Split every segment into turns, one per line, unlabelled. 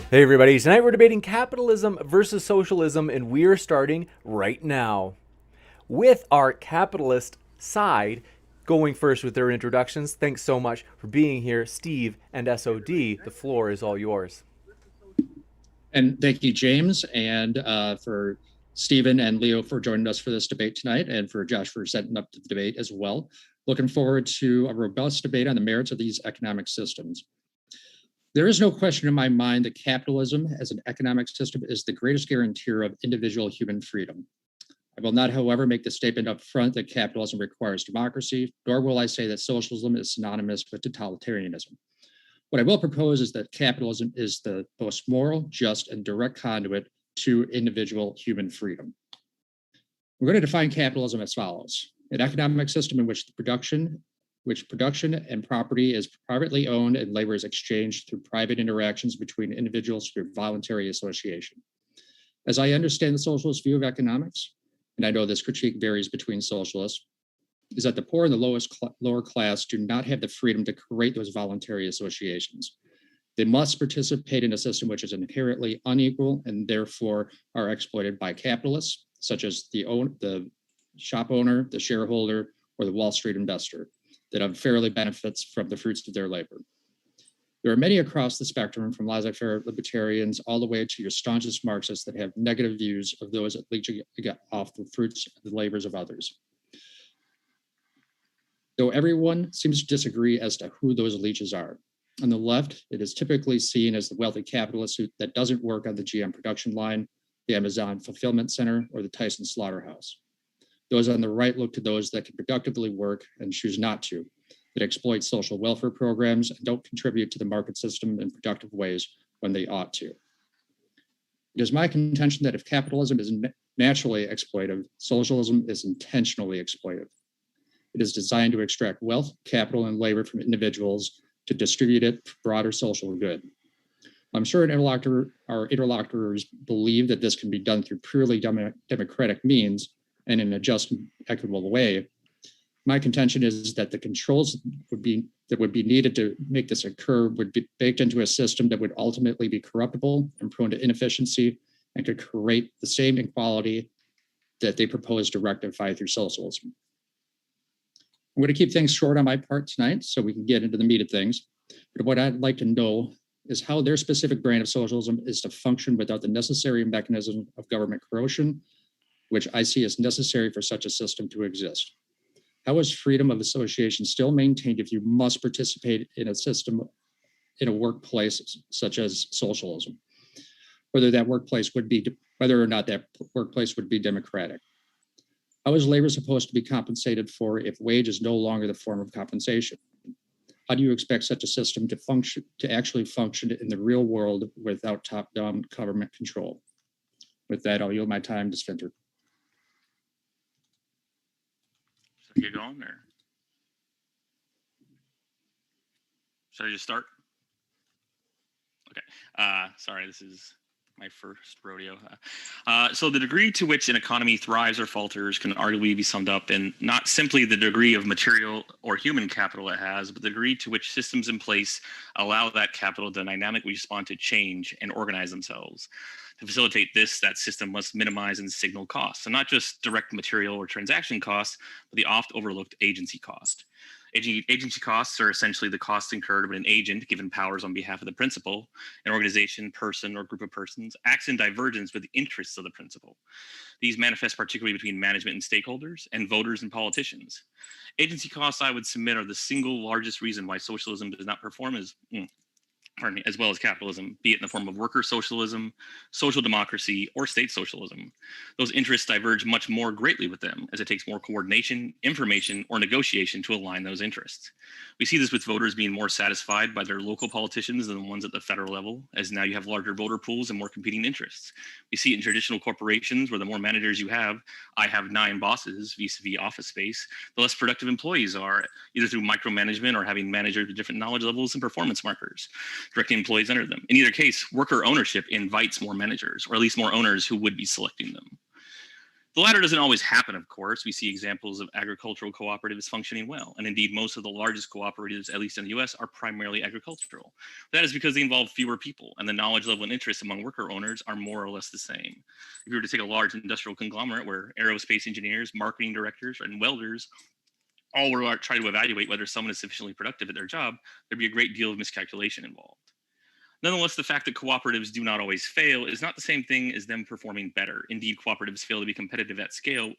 Hey everybody, tonight we're debating capitalism versus socialism, and we are starting right now with our capitalist side going first with their introductions. Thanks so much for being here, Steve and SOD. The floor is all yours.
And thank you, James, and for Stephen and Leo for joining us for this debate tonight, and for Josh for setting up the debate as well. Looking forward to a robust debate on the merits of these economic systems. There is no question in my mind that capitalism as an economic system is the greatest guarantor of individual human freedom. I will not, however, make the statement up front that capitalism requires democracy, nor will I say that socialism is synonymous with totalitarianism. What I will propose is that capitalism is the most moral, just, and direct conduit to individual human freedom. We're going to define capitalism as follows: an economic system in which production and property is privately owned and labor is exchanged through private interactions between individuals through voluntary association. As I understand the socialist view of economics, and I know this critique varies between socialists, is that the poor and the lower class do not have the freedom to create those voluntary associations. They must participate in a system which is inherently unequal and therefore are exploited by capitalists, such as the shop owner, the shareholder, or the Wall Street investor, that unfairly benefits from the fruits of their labor. There are many across the spectrum, from laissez-faire libertarians all the way to your staunchest Marxists, that have negative views of those that leech off the fruits of the labors of others. Though everyone seems to disagree as to who those leeches are. On the left, it is typically seen as the wealthy capitalist that doesn't work on the GM production line, the Amazon fulfillment center, or the Tyson slaughterhouse. Those on the right look to those that can productively work and choose not to, that exploit social welfare programs and don't contribute to the market system in productive ways when they ought to. It is my contention that if capitalism is naturally exploitive, socialism is intentionally exploitive. It is designed to extract wealth, capital, and labor from individuals to distribute it for broader social good. I'm sure our interlocutors believe that this can be done through purely democratic means and in a just and equitable way. My contention is that the controls that would be needed to make this occur would be baked into a system that would ultimately be corruptible and prone to inefficiency and could create the same inequality that they propose to rectify through socialism. I'm going to keep things short on my part tonight so we can get into the meat of things. But what I'd like to know is how their specific brand of socialism is to function without the necessary mechanism of government corrosion, which I see as necessary for such a system to exist. How is freedom of association still maintained if you must participate in a system, in a workplace such as socialism, whether or not that workplace would be democratic? How is labor supposed to be compensated for if wage is no longer the form of compensation? How do you expect such a system to actually function in the real world without top-down government control? With that, I'll yield my time to Spencer.
Should I get going, or should I just start? Okay. Sorry, this is my first rodeo. So the degree to which an economy thrives or falters can arguably be summed up in not simply the degree of material or human capital it has, but the degree to which systems in place allow that capital to dynamically respond to change and organize themselves. To facilitate this, that system must minimize and signal costs, so not just direct material or transaction costs, but the oft overlooked agency cost. Agency costs are essentially the costs incurred when an agent, given powers on behalf of the principal, an organization, person, or group of persons, acts in divergence with the interests of the principal. These manifest particularly between management and stakeholders, and voters and politicians. Agency costs, I would submit, are the single largest reason why socialism does not perform as well as capitalism, be it in the form of worker socialism, social democracy, or state socialism. Those interests diverge much more greatly with them, as it takes more coordination, information, or negotiation to align those interests. We see this with voters being more satisfied by their local politicians than the ones at the federal level, as now you have larger voter pools and more competing interests. We see it in traditional corporations where the more managers you have, I have 9 bosses vis-a-vis office space, the less productive employees are, either through micromanagement or having managers with different knowledge levels and performance markers, directing employees under them. In either case, worker ownership invites more managers, or at least more owners who would be selecting them. The latter doesn't always happen, of course. We see examples of agricultural cooperatives functioning well, and indeed most of the largest cooperatives, at least in the US, are primarily agricultural. That is because they involve fewer people, and the knowledge level and interests among worker owners are more or less the same. If you were to take a large industrial conglomerate where aerospace engineers, marketing directors, and welders all were trying to evaluate whether someone is sufficiently productive at their job, there'd be a great deal of miscalculation involved. Nonetheless, the fact that cooperatives do not always fail is not the same thing as them performing better. Indeed, cooperatives fail to be competitive at scale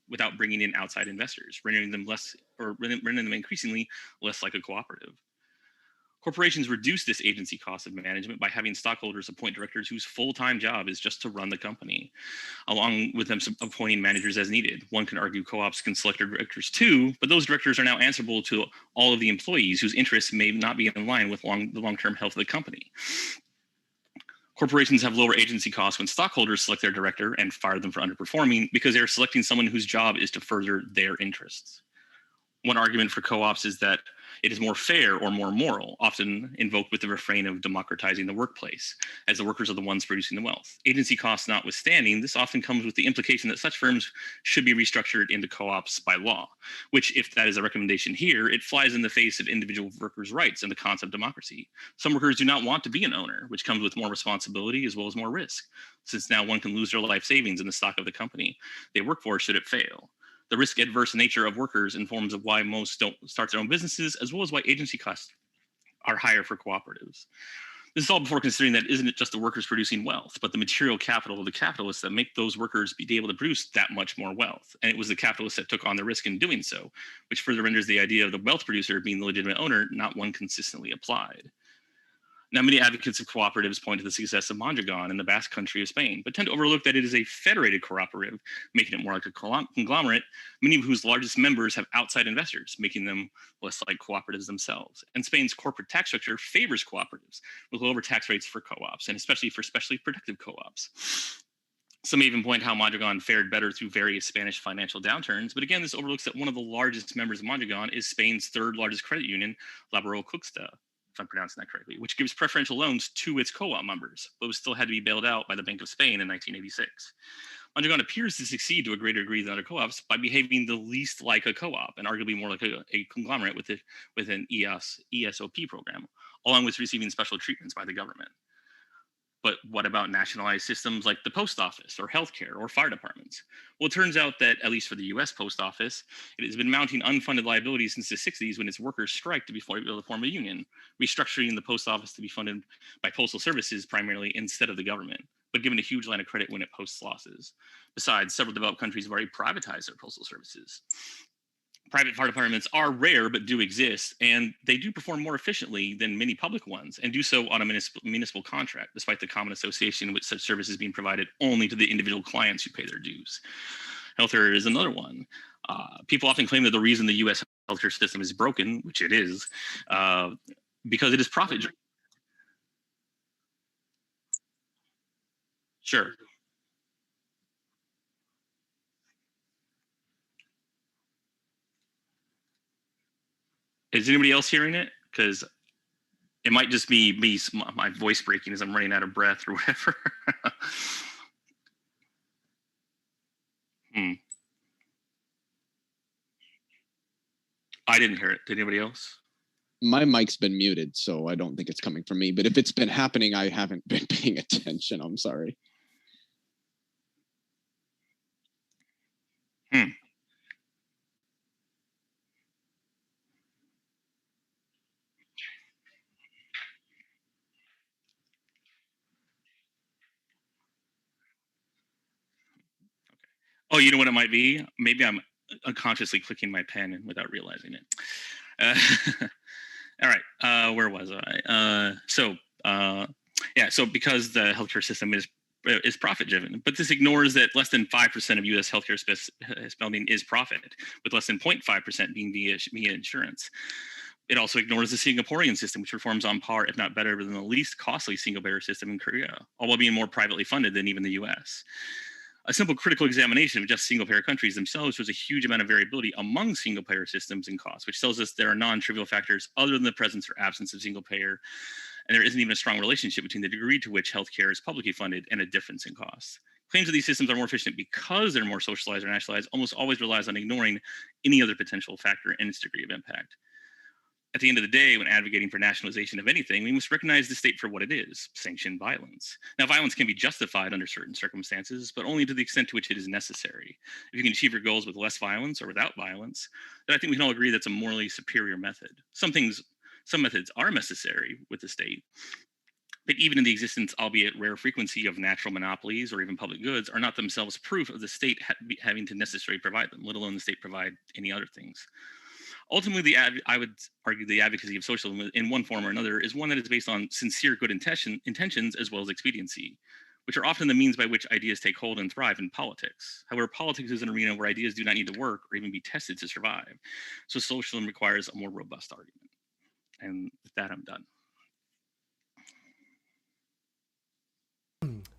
without bringing in outside investors, rendering them increasingly less like a cooperative. Corporations reduce this agency cost of management by having stockholders appoint directors whose full-time job is just to run the company, along with them appointing managers as needed. One can argue co-ops can select their directors too, but those directors are now answerable to all of the employees whose interests may not be in line with the long-term health of the company. Corporations have lower agency costs when stockholders select their director and fire them for underperforming because they're selecting someone whose job is to further their interests. One argument for co-ops is that it is more fair or more moral, often invoked with the refrain of democratizing the workplace, as the workers are the ones producing the wealth. Agency costs notwithstanding, this often comes with the implication that such firms should be restructured into co-ops by law, which, if that is a recommendation here, it flies in the face of individual workers' rights and the concept of democracy. Some workers do not want to be an owner, which comes with more responsibility as well as more risk, since now one can lose their life savings in the stock of the company they work for should it fail. The risk-adverse nature of workers informs of why most don't start their own businesses, as well as why agency costs are higher for cooperatives. This is all before considering that isn't it just the workers producing wealth, but the material capital of the capitalists that make those workers be able to produce that much more wealth. And it was the capitalists that took on the risk in doing so, which further renders the idea of the wealth producer being the legitimate owner not one consistently applied. Now, many advocates of cooperatives point to the success of Mondragon in the Basque Country of Spain, but tend to overlook that it is a federated cooperative, making it more like a conglomerate, many of whose largest members have outside investors, making them less like cooperatives themselves. And Spain's corporate tax structure favors cooperatives, with lower tax rates for co-ops, and especially for specially productive co-ops. Some even point how Mondragon fared better through various Spanish financial downturns, but again, this overlooks that one of the largest members of Mondragon is Spain's third largest credit union, Laboral Cuxta, if I'm pronouncing that correctly, which gives preferential loans to its co-op members, but was still had to be bailed out by the Bank of Spain in 1986. Mondragon appears to succeed to a greater degree than other co-ops by behaving the least like a co-op and arguably more like a conglomerate with an ESOP program, along with receiving special treatments by the government. But what about nationalized systems like the post office or healthcare or fire departments? Well, it turns out that, at least for the US post office, it has been mounting unfunded liabilities since the 60s when its workers strike to be able to form a union, restructuring the post office to be funded by postal services primarily instead of the government, but given a huge line of credit when it posts losses. Besides, several developed countries have already privatized their postal services. Private fire departments are rare but do exist, and they do perform more efficiently than many public ones, and do so on a municipal contract, despite the common association with such services being provided only to the individual clients who pay their dues. Healthcare is another one. People often claim that the reason the U.S. healthcare system is broken, which it is, because it is profit. Sure. Is anybody else hearing it? Because it might just be me, my voice breaking as I'm running out of breath or whatever. I didn't hear it. Did anybody else?
My mic's been muted, so I don't think it's coming from me. But if it's been happening, I haven't been paying attention. I'm sorry.
Oh, you know what it might be? Maybe I'm unconsciously clicking my pen without realizing it. All right, where was I? So because the healthcare system is profit driven, but this ignores that less than 5% of U.S. healthcare spending is profit, with less than 0.5% being via insurance. It also ignores the Singaporean system, which performs on par, if not better, than the least costly single-payer system in Korea, all while being more privately funded than even the U.S. A simple critical examination of just single-payer countries themselves shows a huge amount of variability among single-payer systems and costs, which tells us there are non-trivial factors other than the presence or absence of single-payer, and there isn't even a strong relationship between the degree to which healthcare is publicly funded and a difference in costs. Claims that these systems are more efficient because they're more socialized or nationalized almost always relies on ignoring any other potential factor and its degree of impact. At the end of the day, when advocating for nationalization of anything, we must recognize the state for what it is, sanctioned violence. Now, violence can be justified under certain circumstances, but only to the extent to which it is necessary. If you can achieve your goals with less violence or without violence, then I think we can all agree that's a morally superior method. Some methods are necessary with the state, but even in the existence, albeit rare frequency, of natural monopolies or even public goods are not themselves proof of the state having to necessarily provide them, let alone the state provide any other things. Ultimately, I would argue the advocacy of socialism in one form or another is one that is based on sincere good intentions as well as expediency, which are often the means by which ideas take hold and thrive in politics. However, politics is an arena where ideas do not need to work or even be tested to survive. So socialism requires a more robust argument. And with that, I'm done.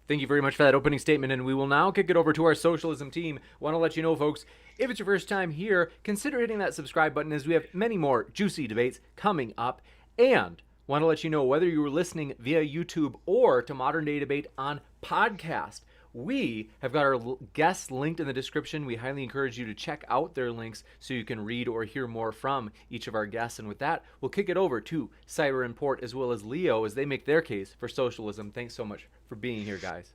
Thank you very much for that opening statement, and we will now kick it over to our socialism team. Want to let you know, folks, if it's your first time here, consider hitting that subscribe button, as we have many more juicy debates coming up. And want to let you know, whether you were listening via YouTube or to Modern Day Debate on podcast, we have got our guests linked in the description. We highly encourage you to check out their links so you can read or hear more from each of our guests. And with that, we'll kick it over to Cyber and Port as well as Leo as they make their case for socialism. Thanks so much for being here, guys.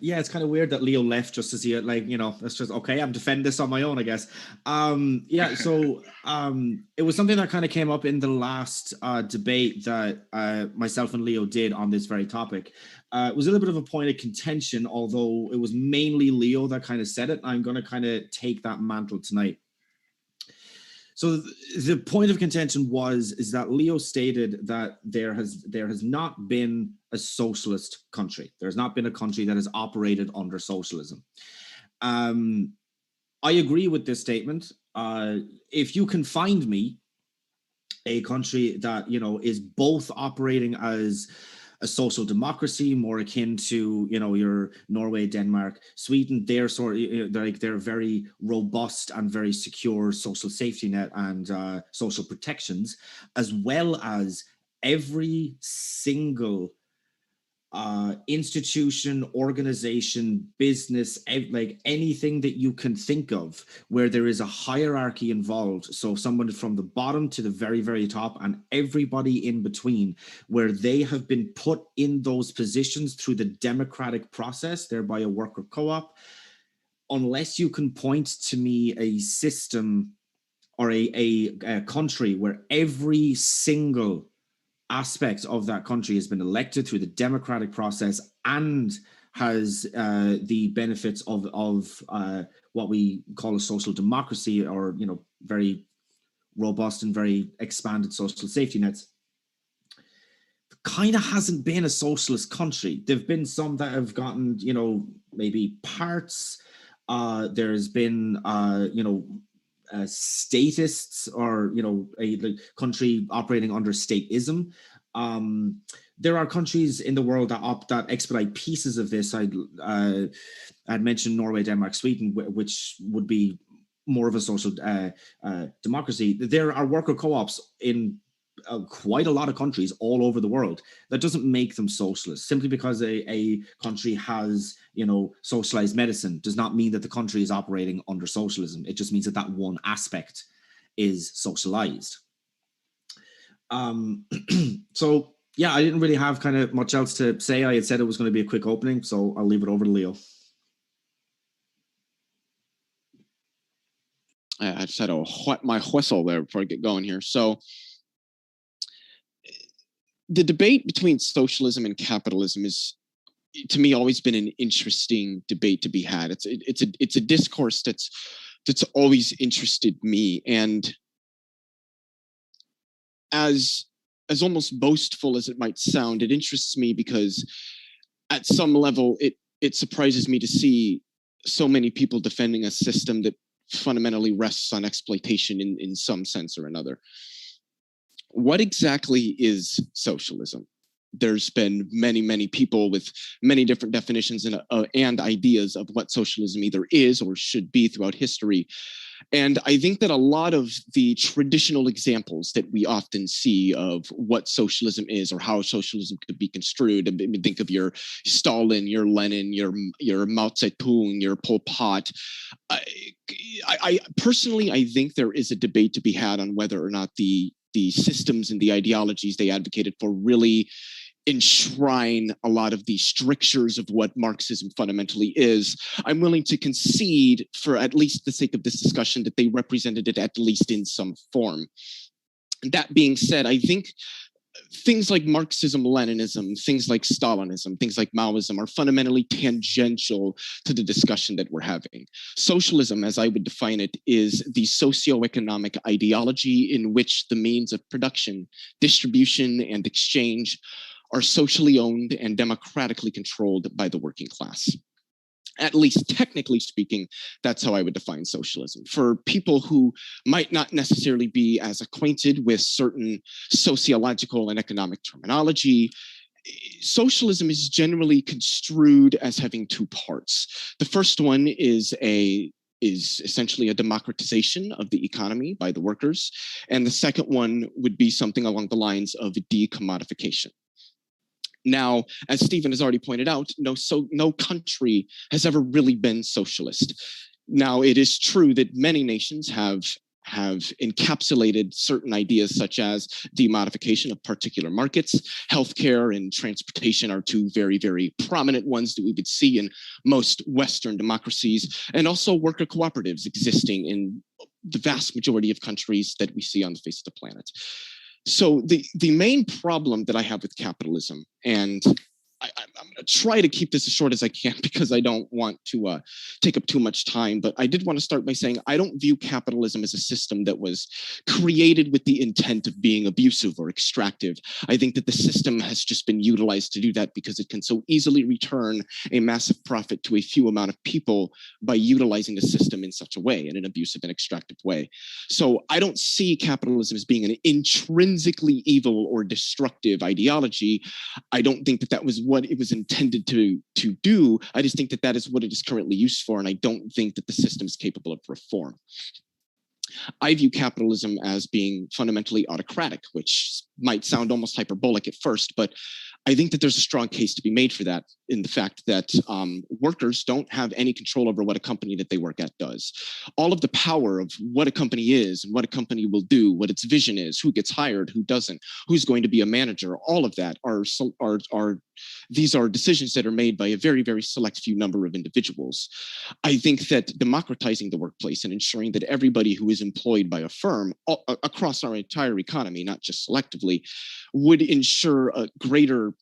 Yeah, it's kind of weird that Leo left just to see it. Like, that's just okay. I'm defending this on my own, I guess. So it was something that kind of came up in the last debate that myself and Leo did on this very topic. It was a little bit of a point of contention, although it was mainly Leo that kind of said it. I'm going to kind of take that mantle tonight. So the point of contention is that Leo stated that there has not been a socialist country. There's not been a country that has operated under socialism. I agree with this statement. If you can find me a country that is both operating as a social democracy, more akin to your Norway, Denmark, Sweden, they're they're very robust and very secure social safety net and social protections, as well as every single institution, organization, business, like anything that you can think of where there is a hierarchy involved. So someone from the bottom to the very, very top and everybody in between, where they have been put in those positions through the democratic process, thereby a worker co-op. Unless you can point to me a system or a country where every single aspect of that country has been elected through the democratic process and has the benefits of what we call a social democracy, or very robust and very expanded social safety nets, kind of hasn't been a socialist country. There've been some that have gotten maybe parts. There's been statists, or a country operating under statism. There are countries in the world that expedite pieces of this. I'd mentioned Norway, Denmark, Sweden, which would be more of a social democracy. There are worker co-ops in quite a lot of countries all over the world. That doesn't make them socialist. Simply because a country has socialized medicine does not mean that the country is operating under socialism. It just means that one aspect is socialized. So yeah, I didn't really have kind of much else to say. I had said it was going to be a quick opening, so I'll leave it over to Leo.
I just had to whet my whistle there before I get going here. So the debate between socialism and capitalism is, to me, always been an interesting debate to be had. It's a discourse that's always interested me, and as almost boastful as it might sound, it interests me because at some level it surprises me to see so many people defending a system that fundamentally rests on exploitation in some sense or another. What exactly is socialism? there's been many people with many different definitions and ideas of what socialism either is or should be throughout history. And I think that a lot of the traditional examples that we often see of what socialism is or how socialism could be construed, I mean, think of your Stalin, your Lenin, your Mao Zedong, your Pol Pot. I personally, I think there is a debate to be had on whether or not the systems and the ideologies they advocated for really enshrine a lot of the strictures of what Marxism fundamentally is. I'm willing to concede, for at least the sake of this discussion, that they represented it at least in some form. That being said, I think things like Marxism, Leninism, things like Stalinism, things like Maoism are fundamentally tangential to the discussion that we're having. Socialism, as I would define it, is the socioeconomic ideology in which the means of production, distribution, and exchange are socially owned and democratically controlled by the working class. At least technically speaking, that's how I would define socialism. For people who might not necessarily be as acquainted with certain sociological and economic terminology, socialism is generally construed as having two parts. The first one is essentially a democratization of the economy by the workers. And the second one would be something along the lines of decommodification. Now, as Stephen has already pointed out, no country has ever really been socialist. Now, it is true that many nations have encapsulated certain ideas such as demodification of particular markets. Healthcare and transportation are two very, very prominent ones that we would see in most Western democracies, and also worker cooperatives existing in the vast majority of countries that we see on the face of the planet. So the main problem that I have with capitalism, and I'm going to try to keep this as short as I can because I don't want to take up too much time, but I did want to start by saying I don't view capitalism as a system that was created with the intent of being abusive or extractive. I think that the system has just been utilized to do that because it can so easily return a massive profit to a few amount of people by utilizing the system in such a way, in an abusive and extractive way. So I don't see capitalism as being an intrinsically evil or destructive ideology. I don't think that was what it was intended to do. I just think that is what it is currently used for, and I don't think that the system is capable of reform. I view capitalism as being fundamentally autocratic, which might sound almost hyperbolic at first, but I think that there's a strong case to be made for that in the fact that workers don't have any control over what a company that they work at does. All of the power of what a company is and what a company will do, what its vision is, who gets hired, who doesn't, who's going to be a manager, all of that these are decisions that are made by a very, very select few number of individuals. I think that democratizing the workplace and ensuring that everybody who is employed by a firm across our entire economy, not just selectively, would ensure a greater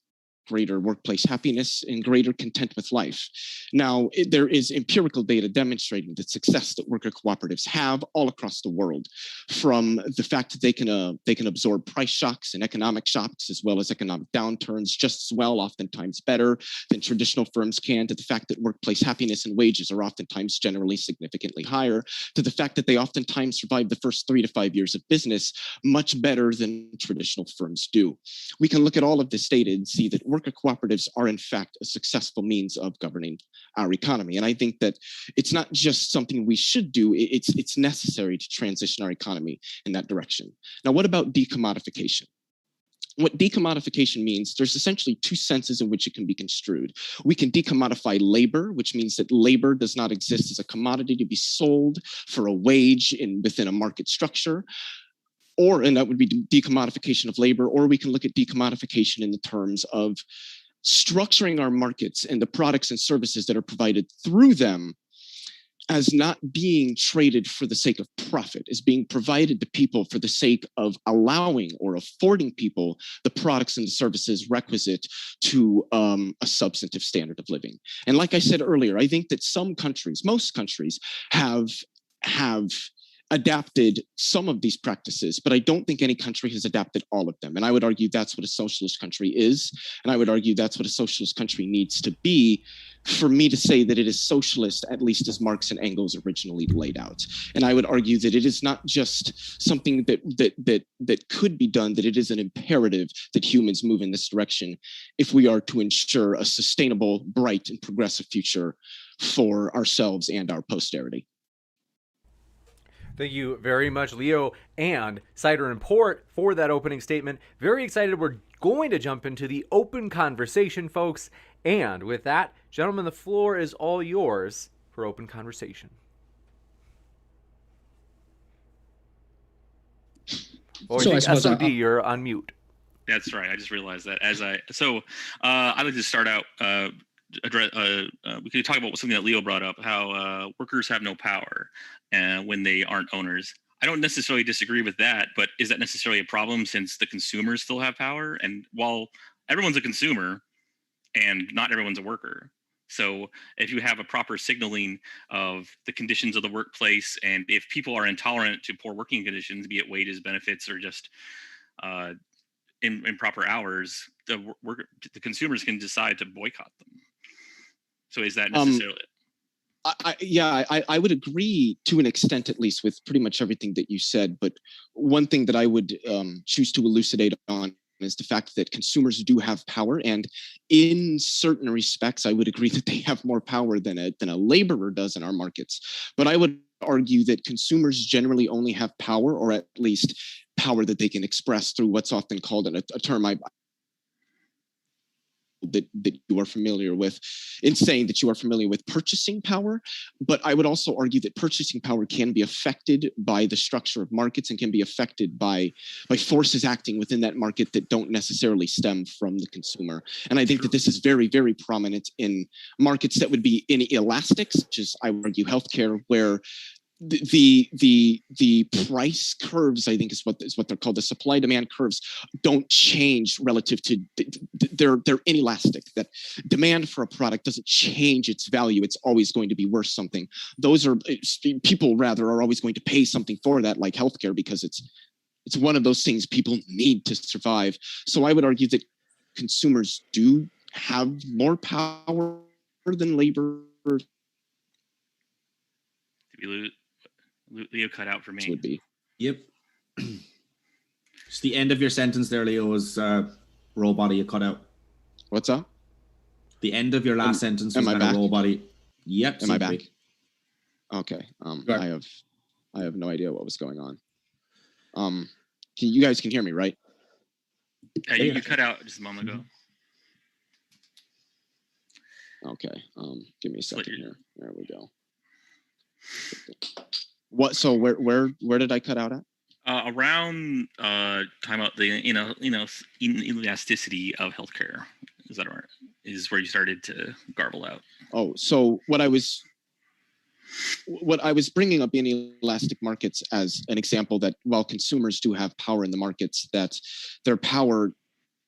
workplace happiness and greater content with life. Now, there is empirical data demonstrating the success that worker cooperatives have all across the world, from the fact that they can absorb price shocks and economic shocks as well as economic downturns just as well, oftentimes better than traditional firms can, to the fact that workplace happiness and wages are oftentimes generally significantly higher, to the fact that they oftentimes survive the first 3 to 5 years of business much better than traditional firms do. We can look at all of this data and see that worker cooperatives are in fact a successful means of governing our economy. And I think that it's not just something we should do, it's necessary to transition our economy in that direction. Now, what about decommodification? What decommodification means, there's essentially two senses in which it can be construed. We can decommodify labor, which means that labor does not exist as a commodity to be sold for a wage within a market structure. And that would be decommodification of labor, or we can look at decommodification in the terms of structuring our markets and the products and services that are provided through them as not being traded for the sake of profit, as being provided to people for the sake of allowing or affording people the products and the services requisite to a substantive standard of living. And like I said earlier, I think that some countries, most countries, have adapted some of these practices, but I don't think any country has adapted all of them. And I would argue that's what a socialist country is. And I would argue that's what a socialist country needs to be for me to say that it is socialist, at least as Marx and Engels originally laid out. And I would argue that it is not just something that could be done, that it is an imperative that humans move in this direction if we are to ensure a sustainable, bright, and progressive future for ourselves and our posterity.
Thank you very much, Leo and Cider and Port, for that opening statement. Very excited. We're going to jump into the open conversation, folks. And with that, gentlemen, the floor is all yours for open conversation. Oh,
So
I
I
think
suppose
SOD, you're on mute.
That's right. I just realized that I'd like to start out. We could talk about something that Leo brought up, how workers have no power when they aren't owners. I don't necessarily disagree with that, but is that necessarily a problem since the consumers still have power? And while everyone's a consumer and not everyone's a worker. So if you have a proper signaling of the conditions of the workplace, and if people are intolerant to poor working conditions, be it wages, benefits, or just improper hours, the consumers can decide to boycott them. So is that necessarily it?
I would agree to an extent, at least, with pretty much everything that you said. But one thing that I would choose to elucidate on is the fact that consumers do have power, and in certain respects, I would agree that they have more power than a laborer does in our markets. But I would argue that consumers generally only have power, or at least power that they can express through what's often called a term that you are familiar with, in saying that you are familiar with purchasing power. But I would also argue that purchasing power can be affected by the structure of markets and can be affected by forces acting within that market that don't necessarily stem from the consumer. And I think that this is very, very prominent in markets that would be inelastic, such as, I would argue, healthcare, where the price curves, I think is what they're called, the supply demand curves, don't change relative to they're inelastic. That demand for a product doesn't change its value. It's always going to be worth something. Those are people rather are always going to pay something for that, like healthcare, because it's one of those things people need to survive. So I would argue that consumers do have more power than labor.
Leo cut out for me.
Would be.
Yep. It's the end of your sentence there, Leo, was robot, you cut out.
What's up?
The end of your last sentence was kind of robot. Yep.
Am I back? Okay. Sure. I have no idea what was going on. You guys can hear me, right?
You cut out just a moment ago.
Okay. Give me a second here. There we go. What? So where did I cut out at?
Around talking about the inelasticity of healthcare. Is that right? Is where you started to garble out? Oh,
so what I was bringing up inelastic markets as an example, that while consumers do have power in the markets, that their power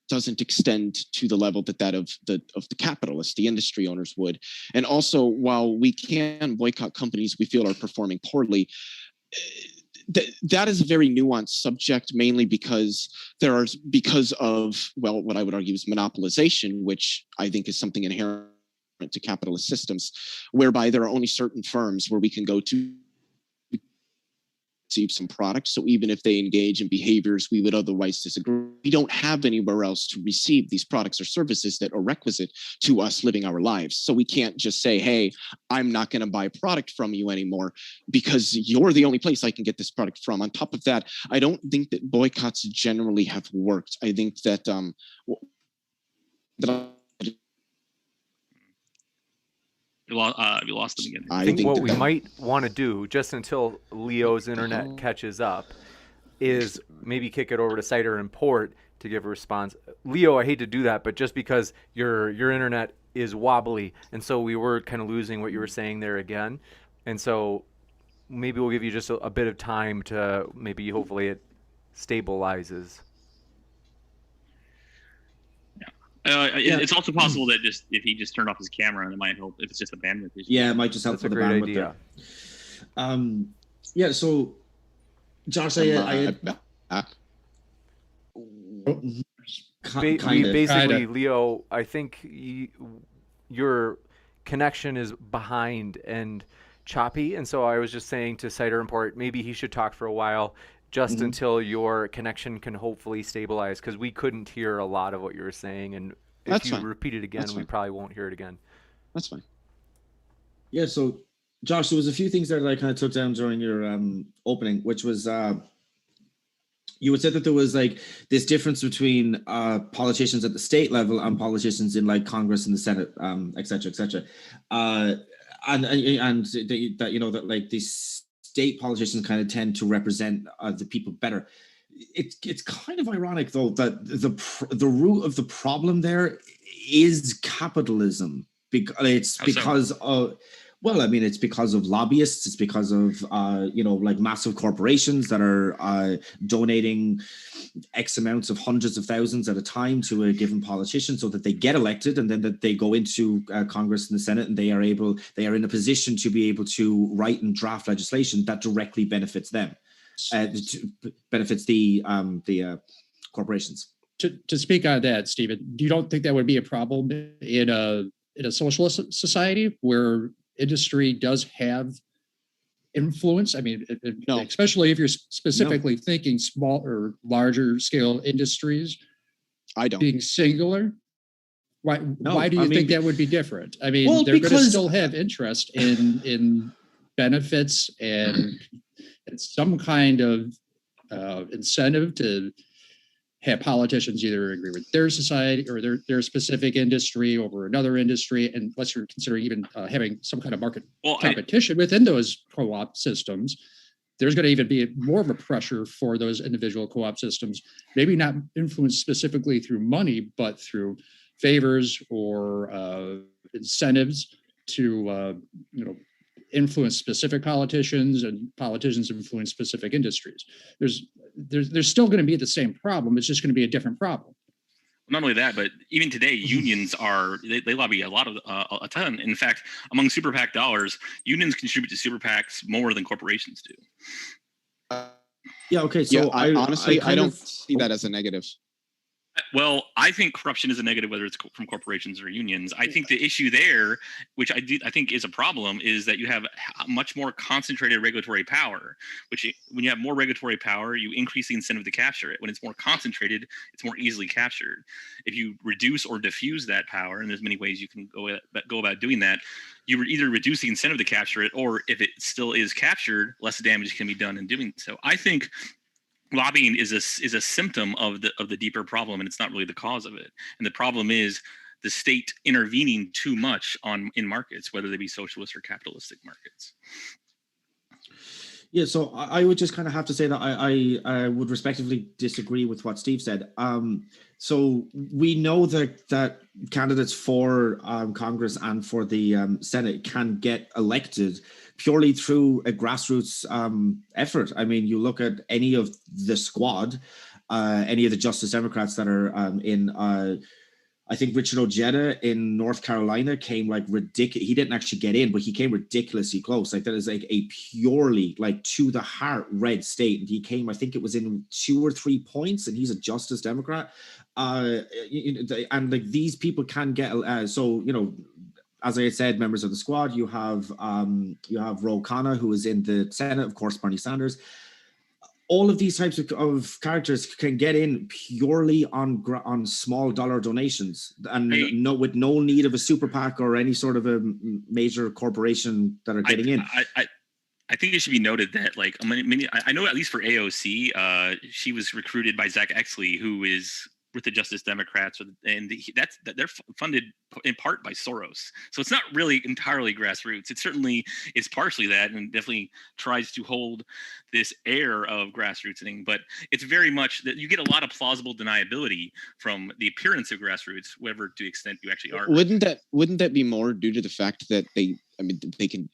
doesn't extend to the level that of the capitalists, the industry owners would. And also, while we can boycott companies we feel are performing poorly, that is a very nuanced subject, mainly because of what I would argue is monopolization, which I think is something inherent to capitalist systems, whereby there are only certain firms where we can go to receive some products. So even if they engage in behaviors we would otherwise disagree, we don't have anywhere else to receive these products or services that are requisite to us living our lives. So we can't just say, hey, I'm not going to buy a product from you anymore because you're the only place I can get this product from. On top of that, I don't think that boycotts generally have worked. I think that
you lost them again.
I think what we might want to do, just until Leo's internet catches up, is maybe kick it over to Cider and Port to give a response. Leo, I hate to do that, but just because your internet is wobbly, and so we were kind of losing what you were saying there again, and so maybe we'll give you just a bit of time to hopefully it stabilizes.
It's also possible that if he just turned off his camera, and it might help if it's just a bandwidth issue.
Yeah, it might just help for the bandwidth.
That's a great idea.
So Josh,
Back.
Basically, Leo, I think your connection is behind and choppy, and so I was just saying to Cider Import, maybe he should talk for a while, just until your connection can hopefully stabilize, because we couldn't hear a lot of what you were saying, and if
That's
you
fine.
repeat it again, we probably won't hear it again.
That's fine.
Yeah, so Josh, there was a few things there that I kind of took down during your opening, which was you had said that there was like this difference between politicians at the state level and politicians in like Congress and the Senate, et cetera, and that, you know, that like these state politicians kind of tend to represent the people better. It's kind of ironic though that the root of the problem there is capitalism. It's because of, well, I mean, it's because of lobbyists. It's because of, you know, like massive corporations that are donating X amounts of hundreds of thousands at a time to a given politician so that they get elected, and then that they go into Congress and the Senate, and they are in a position to be able to write and draft legislation that directly benefits them, benefits the corporations.
To speak on that, Stephen, you don't think that would be a problem in a socialist society where industry does have influence? I mean,
No.
Especially if you're specifically thinking small or larger scale industries.
I don't.
Being singular. Why do you think that would be different? I mean,
well,
they're going to still have interest in benefits and some kind of incentive to have politicians either agree with their society or their specific industry over another industry, and unless you're considering even having some kind of market competition within those co-op systems, there's going to even be more of a pressure for those individual co-op systems, maybe not influenced specifically through money, but through favors or incentives to influence specific politicians, and politicians influence specific industries. There's still going to be the same problem. It's just going to be a different problem.
Not only that, but even today, unions they lobby a ton. In fact, among super PAC dollars, unions contribute to super PACs more than corporations do.
Yeah. Okay. So
yeah, I don't see that as a negative.
Well, I think corruption is a negative, whether it's from corporations or unions. I think the issue there, which I think is a problem, is that you have much more concentrated regulatory power, which when you have more regulatory power, you increase the incentive to capture it. When it's more concentrated, it's more easily captured. If you reduce or diffuse that power, and there's many ways you can go about doing that, you either reduce the incentive to capture it, or if it still is captured, less damage can be done in doing so. I think lobbying is a symptom of the deeper problem, and it's not really the cause of it. And the problem is the state intervening too much in markets, whether they be socialist or capitalistic markets.
Yeah, so I would just kind of have to say that I would respectively disagree with what Steve said. So we know that candidates for Congress and for the Senate can get elected purely through a grassroots effort. I mean, you look at any of the squad, any of the Justice Democrats that are in I think Richard Ojeda in North Carolina came like ridiculous. He didn't actually get in, but he came ridiculously close. Like that is like a purely like to the heart red state. And he came, I think it was in 2 or 3 points, and he's a Justice Democrat. And like these people can get, so, you know, as I said, members of the squad, you have Ro Khanna, who is in the Senate, of course, Bernie Sanders. All of these types of characters can get in purely on small dollar donations, and with no need of a super PAC or any sort of a major corporation that are getting in.
I think it should be noted that, like, I know at least for AOC, she was recruited by Zach Exley, who is with the Justice Democrats, and they're funded in part by Soros. So it's not really entirely grassroots. It certainly is partially that, and definitely tries to hold this air of grassrootsing. But it's very much that you get a lot of plausible deniability from the appearance of grassroots, whatever to the extent you actually are.
Wouldn't that be more due to the fact that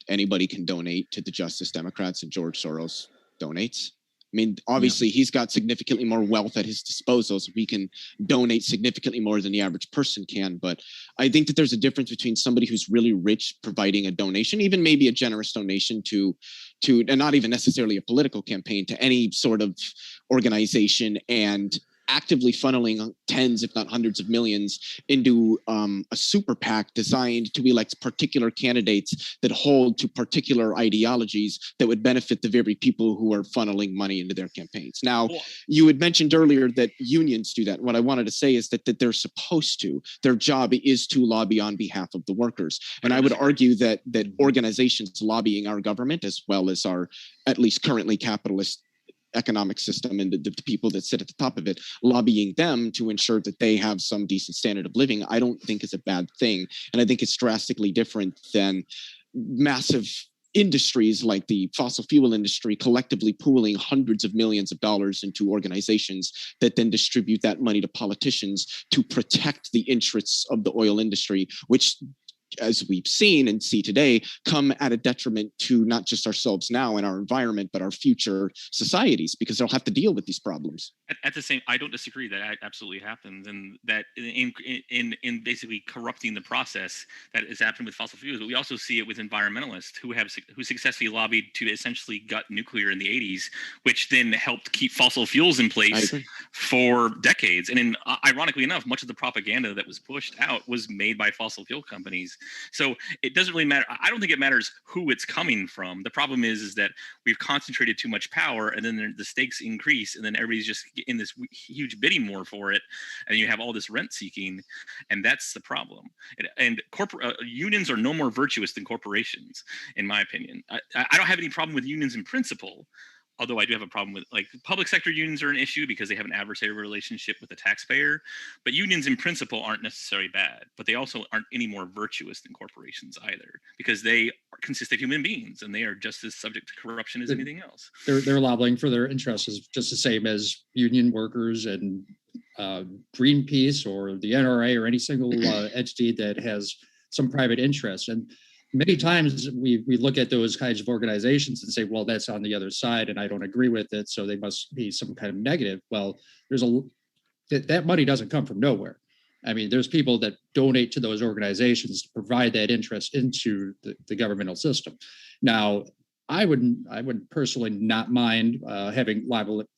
anybody can donate to the Justice Democrats and George Soros donates? I mean, obviously, he's got significantly more wealth at his disposal, so he can donate significantly more than the average person can. But I think that there's a difference between somebody who's really rich providing a donation, even maybe a generous donation to, and not even necessarily a political campaign, to any sort of organization, and actively funneling tens, if not hundreds of millions into a super PAC designed to elect particular candidates that hold to particular ideologies that would benefit the very people who are funneling money into their campaigns. Now, you had mentioned earlier that unions do that. What I wanted to say is that they're supposed to. Their job is to lobby on behalf of the workers. And I would argue that organizations lobbying our government, as well as our, at least currently, capitalist economic system, and the people that sit at the top of it, lobbying them to ensure that they have some decent standard of living, I don't think is a bad thing. And I think it's drastically different than massive industries like the fossil fuel industry collectively pooling hundreds of millions of dollars into organizations that then distribute that money to politicians to protect the interests of the oil industry, which, as we've seen and see today, come at a detriment to not just ourselves now and our environment, but our future societies, because they'll have to deal with these problems.
At the same, I don't disagree that absolutely happens, and that in basically corrupting the process that has happened with fossil fuels. But we also see it with environmentalists who successfully lobbied to essentially gut nuclear in the 80s, which then helped keep fossil fuels in place for decades. And ironically enough, much of the propaganda that was pushed out was made by fossil fuel companies. So it doesn't really matter. I don't think it matters who it's coming from. The problem is that we've concentrated too much power, and then the stakes increase, and then everybody's just in this huge bidding war for it, and you have all this rent seeking, and that's the problem. And unions are no more virtuous than corporations, in my opinion. I don't have any problem with unions in principle, although I do have a problem with, like, public sector unions are an issue because they have an adversarial relationship with the taxpayer. But unions in principle aren't necessarily bad, but they also aren't any more virtuous than corporations either, because they consist of human beings and they are just as subject to corruption as anything else.
They're lobbying for their interests is just the same as union workers and Greenpeace or the NRA or any single entity that has some private interest. And many times we look at those kinds of organizations and say, well, that's on the other side and I don't agree with it, so they must be some kind of negative. Well, that money doesn't come from nowhere. I mean, there's people that donate to those organizations to provide that interest into the governmental system. Now, I would personally not mind having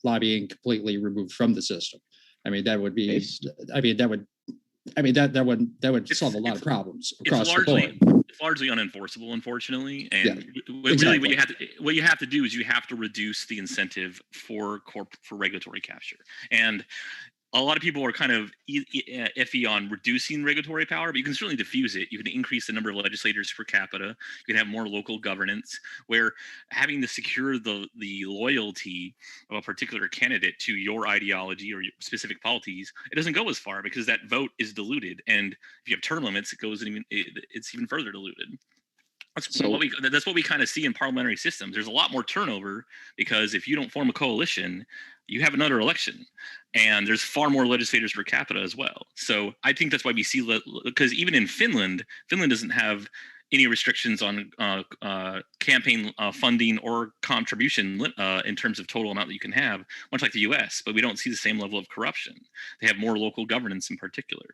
lobbying completely removed from the system. I mean, that would be, that would solve a lot of problems across the board.
It's largely unenforceable, unfortunately. And
exactly.
Really, what you have to do is you have to reduce the incentive for regulatory capture. And a lot of people are kind of iffy on reducing regulatory power, but you can certainly diffuse it. You can increase the number of legislators per capita. You can have more local governance, where having to secure the loyalty of a particular candidate to your ideology or your specific policies, it doesn't go as far because that vote is diluted. And if you have term limits, it's even further diluted. That's what we kind of see in parliamentary systems. There's a lot more turnover because if you don't form a coalition, you have another election, and there's far more legislators per capita as well. So I think that's why we see, because even in Finland doesn't have any restrictions on campaign funding or contribution in terms of total amount that you can have, much like the US, but we don't see the same level of corruption. They have more local governance in particular.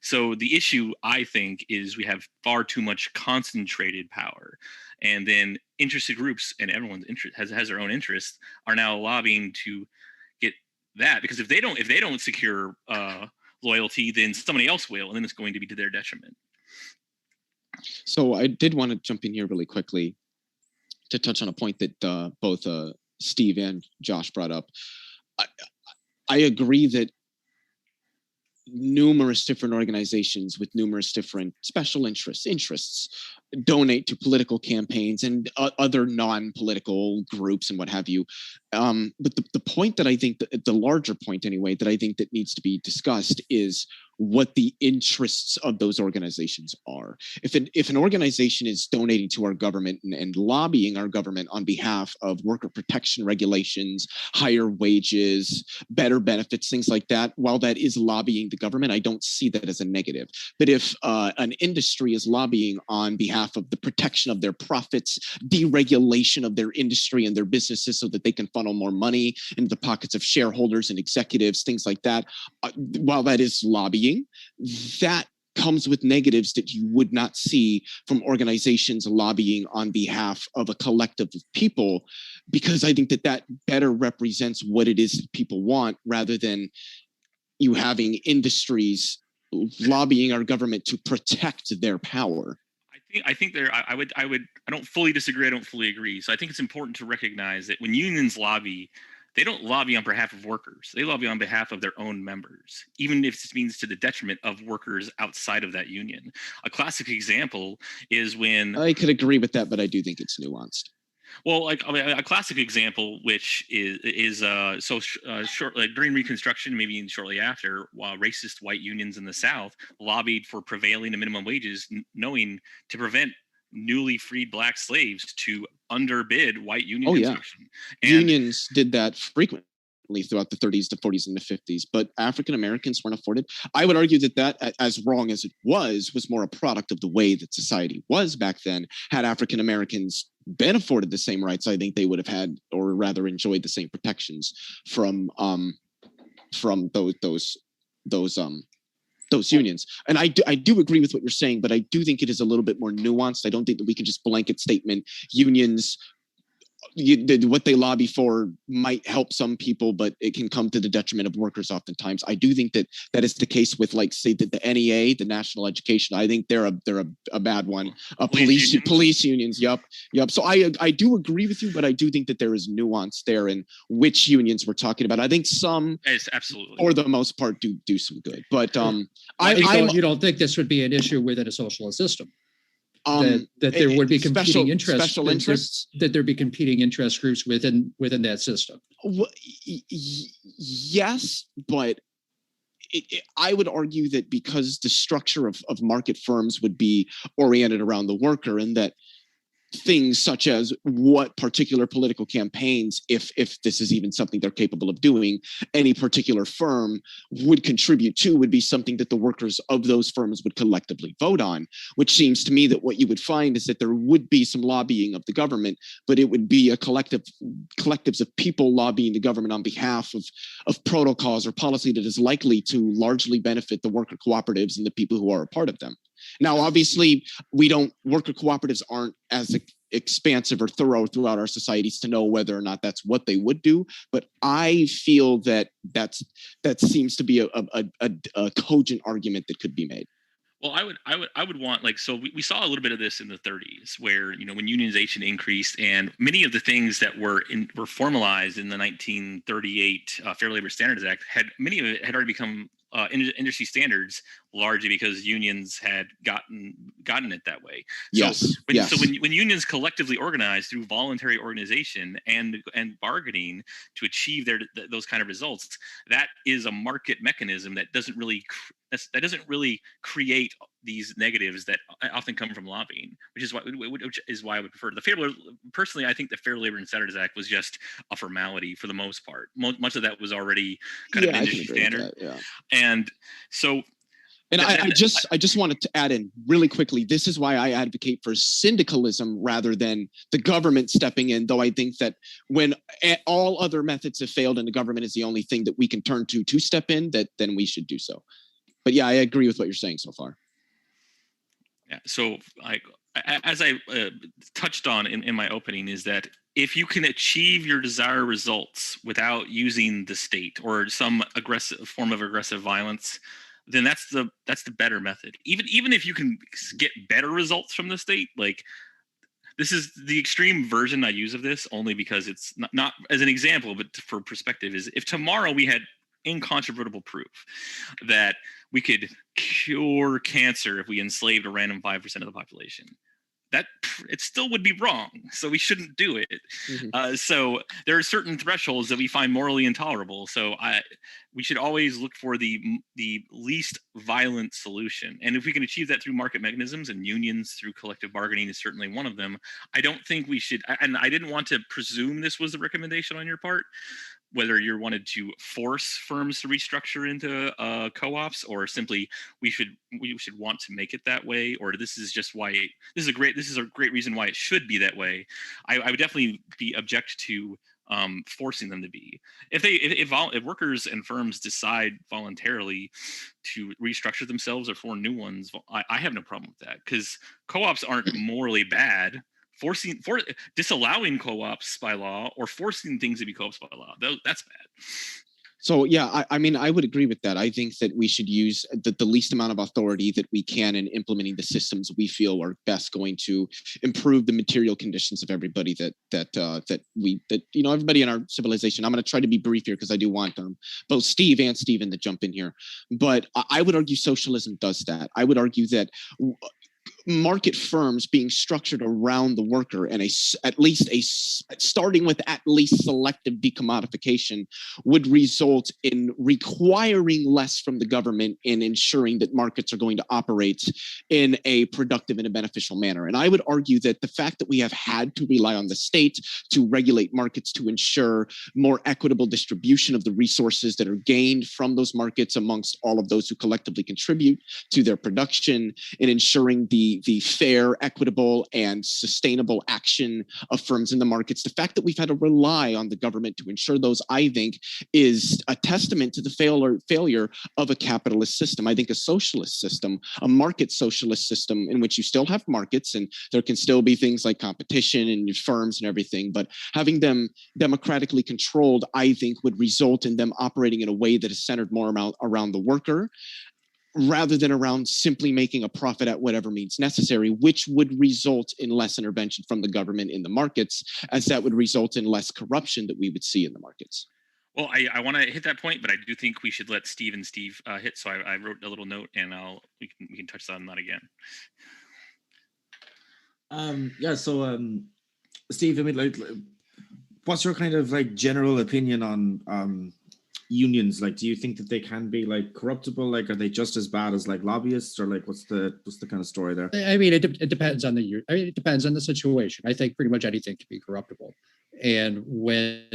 So the issue, I think, is we have far too much concentrated power. And then interested groups, and everyone's interest has their own interests, are now lobbying to get that, because if they don't secure loyalty, then somebody else will, and then it's going to be to their detriment.
So I did want to jump in here really quickly to touch on a point that both Steve and Josh brought up. I agree that numerous different organizations with numerous different special interests donate to political campaigns and other non-political groups and what have you. But the point that I think, the larger point anyway, that I think that needs to be discussed is what the interests of those organizations are. If an organization is donating to our government and lobbying our government on behalf of worker protection regulations, higher wages, better benefits, things like that, while that is lobbying the government, I don't see that as a negative. But if an industry is lobbying on behalf of the protection of their profits, deregulation of their industry and their businesses so that they can funnel more money into the pockets of shareholders and executives, things like that, while that is lobbying, that comes with negatives that you would not see from organizations lobbying on behalf of a collective of people, because I think that better represents what it is that people want, rather than you having industries lobbying our government to protect their power.
I think I don't fully disagree. I don't fully agree. So I think it's important to recognize that when unions lobby, they don't lobby on behalf of workers. They lobby on behalf of their own members, even if this means to the detriment of workers outside of that union. A classic example is when
I could agree with that, but I do think it's nuanced.
Well, like a classic example, which is short, like during Reconstruction, maybe shortly after, while racist white unions in the South lobbied for prevailing minimum wages, knowing to prevent newly freed black slaves to underbid white union construction. And
unions did that frequently throughout the 30s, the 40s, and the 50s, but African Americans weren't afforded. I would argue that, as wrong as it was more a product of the way that society was back then. Had African Americans been afforded the same rights, I think they would have had, or rather enjoyed, the same protections from those unions. And I do agree with what you're saying, but I do think it is a little bit more nuanced. I don't think that we can just blanket statement unions. What they lobby for might help some people, but it can come to the detriment of workers oftentimes. I do think that is the case with, like, say, the NEA, the National Education. I think they're a bad one. Police unions. Yep. So I do agree with you, but I do think that there is nuance there in which unions we're talking about. I think some,
absolutely,
for the most part, do some good. But
you don't think this would be an issue within a socialist system? That there would be competing
special interests,
that there'd be competing interest groups within that system.
Well, yes, but I would argue that because the structure of market firms would be oriented around the worker, and that things such as what particular political campaigns, if this is even something they're capable of doing, any particular firm would contribute to, would be something that the workers of those firms would collectively vote on, which seems to me that what you would find is that there would be some lobbying of the government, but it would be a collectives of people lobbying the government on behalf of protocols or policy that is likely to largely benefit the worker cooperatives and the people who are a part of them. Now, obviously, worker cooperatives aren't as expansive or thorough throughout our societies to know whether or not that's what they would do. But I feel that seems to be a cogent argument that could be made.
Well, I would want, like, so we saw a little bit of this in the 30s, where, when unionization increased, and many of the things that were formalized in the 1938 Fair Labor Standards Act many of it had already become industry standards, largely because unions had gotten it that way. So when unions collectively organize through voluntary organization and bargaining to achieve those kind of results, that is a market mechanism that doesn't really create these negatives that often come from lobbying, which is why I would prefer personally. I think the Fair Labor and Standards Act was just a formality for the most part. Much of that was already kind of industry standard. And so,
I just wanted to add in really quickly, this is why I advocate for syndicalism rather than the government stepping in, though I think that when all other methods have failed and the government is the only thing that we can turn to step in, then we should do so. But yeah, I agree with what you're saying so far.
Yeah. So, as I touched on in my opening, is that if you can achieve your desired results without using the state or some form of aggressive violence, then that's the better method. Even if you can get better results from the state, like, this is the extreme version I use of this only because it's not as an example, but for perspective, is if tomorrow we had incontrovertible proof that we could cure cancer if we enslaved a random 5% of the population, that it still would be wrong. So we shouldn't do it.
Mhm.
So there are certain thresholds that we find morally intolerable. So we should always look for the least violent solution. And if we can achieve that through market mechanisms, and unions through collective bargaining is certainly one of them, I don't think we should. And I didn't want to presume this was the recommendation on your part, whether you wanted to force firms to restructure into co-ops, or simply we should want to make it that way, or this is a great reason why it should be that way. I would definitely be object to forcing them to be. If workers and firms decide voluntarily to restructure themselves or form new ones, I have no problem with that, because co-ops aren't morally bad. Disallowing co-ops by law or forcing things to be co-ops by law, that's bad.
So yeah, I mean, I would agree with that. I think that we should use the least amount of authority that we can in implementing the systems we feel are best going to improve the material conditions of everybody that everybody in our civilization. I'm going to try to be brief here because I do want both Steve and Stephen to jump in here. But I would argue socialism does that. I would argue that market firms being structured around the worker and starting with at least selective decommodification would result in requiring less from the government in ensuring that markets are going to operate in a productive and a beneficial manner. And I would argue that the fact that we have had to rely on the state to regulate markets to ensure more equitable distribution of the resources that are gained from those markets amongst all of those who collectively contribute to their production, and ensuring the fair, equitable, and sustainable action of firms in the markets. The fact that we've had to rely on the government to ensure those, I think, is a testament to the failure of a capitalist system. I think a socialist system, a market socialist system in which you still have markets and there can still be things like competition and firms and everything, but having them democratically controlled, I think, would result in them operating in a way that is centered more around the worker, rather than around simply making a profit at whatever means necessary, which would result in less intervention from the government in the markets, as that would result in less corruption that we would see in the markets.
Well, I want to hit that point, but I do think we should let Steve hit. So I wrote a little note, and we can touch on that again.
Steve, I mean, what's your kind of general opinion on unions? Do you think that they can be corruptible? Are they just as bad as lobbyists, or what's the kind of story there?
I mean, it depends on it depends on the situation. I think pretty much anything can be corruptible. And when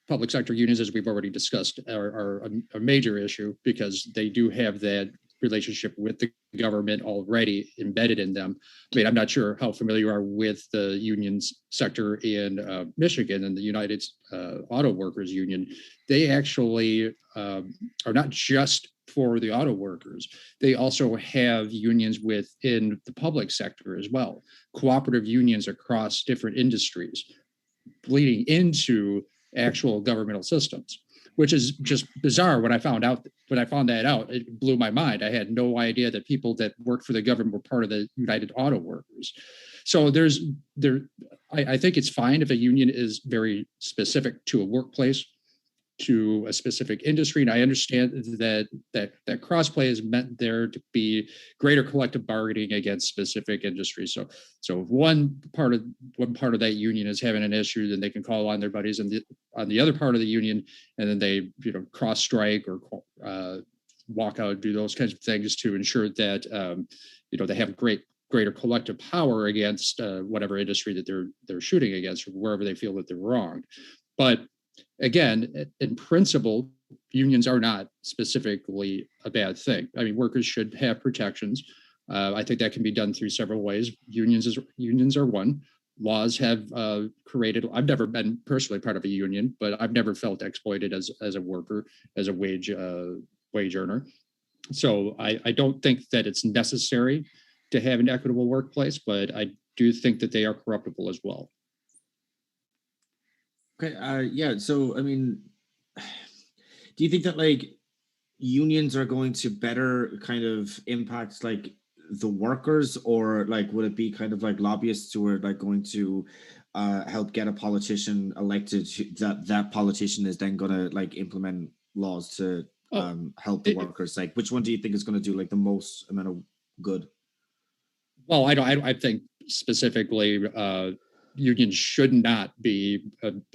public sector unions, as we've already discussed, are a major issue, because they do have that relationship with the government already embedded in them. I mean, I'm not sure how familiar you are with the unions sector in Michigan and the United Auto Workers Union. They actually are not just for the auto workers. They also have unions within the public sector as well, cooperative unions across different industries, bleeding into actual governmental systems, which is just bizarre. When I found that out, it blew my mind. I had no idea that people that worked for the government were part of the United Auto Workers. So I think it's fine if a union is very specific to a workplace, to a specific industry. And I understand that crossplay is meant there to be greater collective bargaining against specific industries. So if one part of that union is having an issue, then they can call on their buddies on the other part of the union, and then they cross strike or walk out, do those kinds of things to ensure that they have greater collective power against whatever industry that they're shooting against, or wherever they feel that they're wronged. But again, in principle, unions are not specifically a bad thing. I mean, workers should have protections. I think that can be done through several ways. Unions are one. Laws have created. I've never been personally part of a union, but I've never felt exploited as a worker, as a wage earner. So I don't think that it's necessary to have an equitable workplace, but I do think that they are corruptible as well.
Okay. So, I mean, do you think that unions are going to better kind of impact the workers, or would it be kind of lobbyists who are going to help get a politician elected, that politician is then going to implement laws to help the workers? Which one do you think is going to do the most amount of good?
Well, I think specifically unions should not be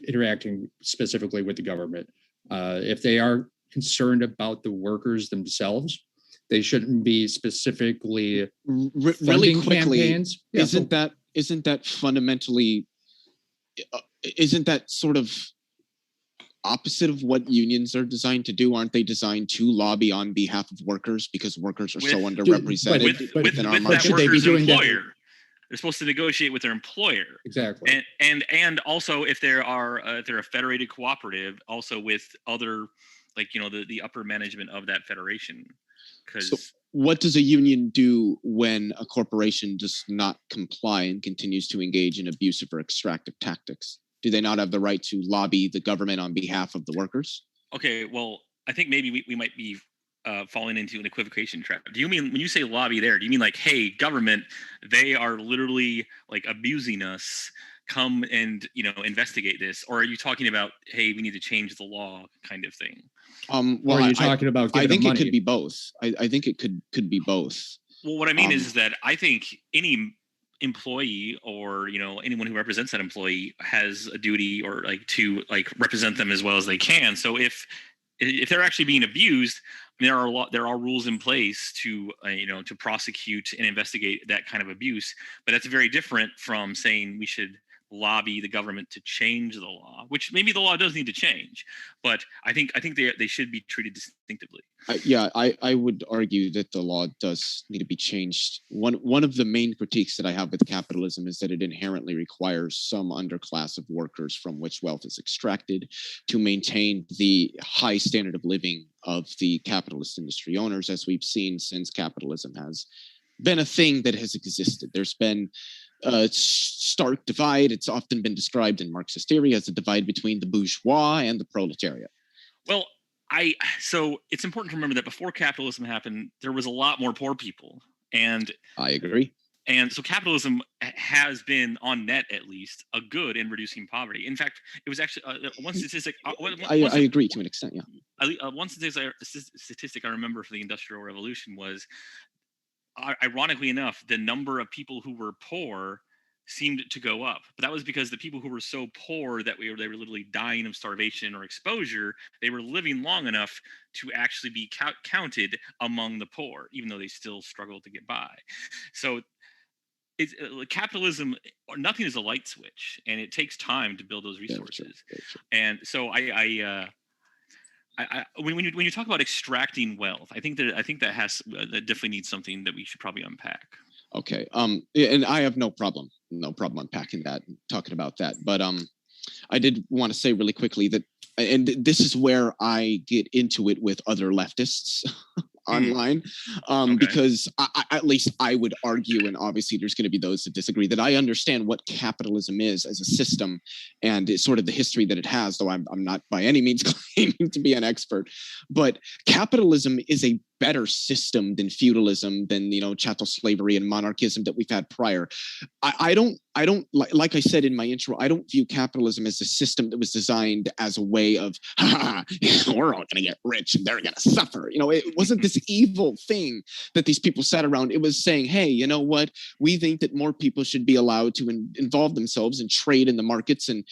interacting specifically with the government. If they are concerned about the workers themselves, they shouldn't be specifically
really
funding
quickly.
campaigns. Yeah,
isn't that fundamentally? Isn't that sort of opposite of what unions are designed to do? Aren't they designed to lobby on behalf of workers because workers are so underrepresented
with
our
that
market?
should they be
worker's
doing that?
employer? They're supposed to negotiate with their employer.
Exactly.
And also if they're a federated cooperative, also with other, like, the upper management of that federation.
So what does a union do when a corporation does not comply and continues to engage in abusive or extractive tactics? Do they not have the right to lobby the government on behalf of the workers?
Okay, well, I think maybe we might be falling into an equivocation trap. Do you mean, when you say lobby there, do you mean like, hey, government, they are literally like abusing us, come and investigate this? Or are you talking about, hey, we need to change the law kind of thing?
Well, are you talking about
I think
money?
it could be both. I think it could be both.
Well, what I mean is that I think any employee or anyone who represents that employee has a duty or to represent them as well as they can. So if they're actually being abused, there are rules in place to to prosecute and investigate that kind of abuse. But that's very different from saying we should lobby the government to change the law, which maybe the law does need to change, but I think they should be treated distinctively.
I would argue that the law does need to be changed. One of the main critiques that I have with capitalism is that it inherently requires some underclass of workers from which wealth is extracted to maintain the high standard of living of the capitalist industry owners, as we've seen since capitalism has been a thing that has existed. There's been a stark divide. It's often been described in Marxist theory as a divide between the bourgeois and the proletariat.
Well, so it's important to remember that before capitalism happened, there was a lot more poor people, and
I agree.
And so capitalism has been, on net at least, a good in reducing poverty. In fact, it was actually one statistic.
I agree to an extent. Yeah.
One statistic I remember for the Industrial Revolution was, ironically enough, the number of people who were poor seemed to go up. But that was because the people who were so poor that they were literally dying of starvation or exposure, they were living long enough to actually be counted among the poor, even though they still struggled to get by. So it's capitalism, or nothing is a light switch, and it takes time to build those resources.
Very true.
And so when you talk about extracting wealth, I think that that definitely needs something that we should probably unpack.
Okay. And I have no problem unpacking that and talking about that. But I did want to say really quickly that, and this is where I get into it with other leftists online, because at least I would argue, and obviously there's going to be those that disagree, that I understand what capitalism is as a system and it's sort of the history that it has, though I'm not by any means claiming to be an expert. But capitalism is a better system than feudalism, than chattel slavery and monarchism that we've had prior. I don't like I said in my intro, I don't view capitalism as a system that was designed as a way of we're all going to get rich and they're going to suffer. It wasn't this evil thing that these people sat around. It was saying, hey, you know what? We think that more people should be allowed to involve themselves and trade in the markets and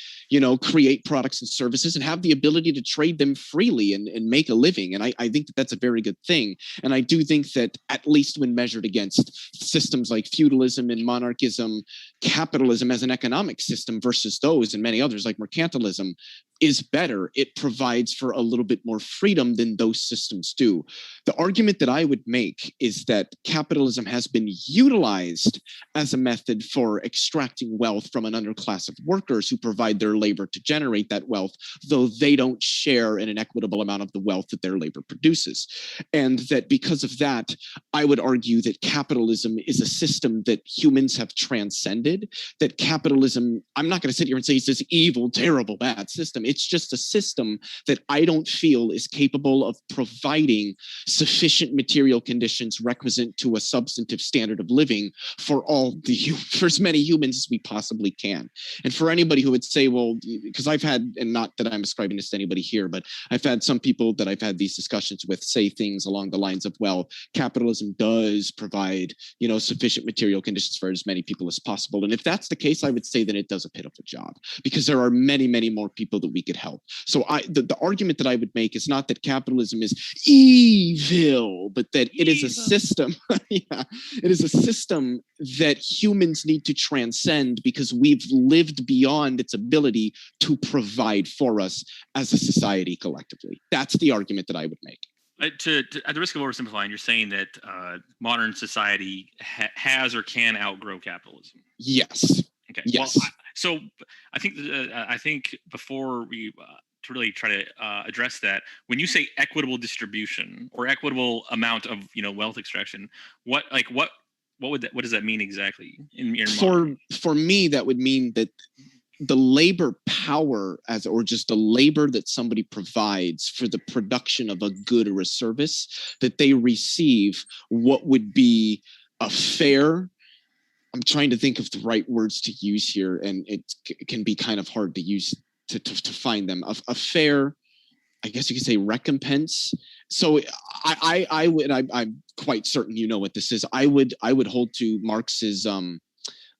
create products and services and have the ability to trade them freely and make a living. And I think that that's a very good thing. And I do think that, at least when measured against systems like feudalism and monarchism, capitalism as an economic system versus those and many others like mercantilism is better. It provides for a little bit more freedom than those systems do. The argument that I would make is that capitalism has been utilized as a method for extracting wealth from an underclass of workers who provide their labor to generate that wealth, though they don't share in an equitable amount of the wealth that their labor produces. And that because of that, I would argue that capitalism is a system that humans have transcended, that capitalism, I'm not going to sit here and say it's this evil, terrible, bad system. It's just a system that I don't feel is capable of providing sufficient material conditions requisite to a substantive standard of living for for as many humans as we possibly can. And for anybody who would say, well, because I've had, and not that I'm ascribing this to anybody here, but I've had some people that I've had these discussions with say things along the lines of, well, capitalism does provide, sufficient material conditions for as many people as possible. And if that's the case, I would say that it does a pitiful job, because there are many, many more people that we could help. So the argument that I would make is not that capitalism is evil, but that it is a system. Yeah, it is a system that humans need to transcend because we've lived beyond its ability to provide for us as a society collectively. That's the argument that I would make.
At the risk of oversimplifying, you're saying that modern society has or can outgrow capitalism.
Yes.
Okay.
Yes.
Well, I think before we to really try to address that, when you say equitable distribution or equitable amount of wealth extraction, what does that mean exactly in your mind?
For me, that would mean that the labor power or just the labor that somebody provides for the production of a good or a service, that they receive what would be a fair, I'm trying to think of the right words to use here, and it can be kind of hard to use to find them, a fair, I guess you could say, recompense. So I'm quite certain you know what this is. I would hold to Marx's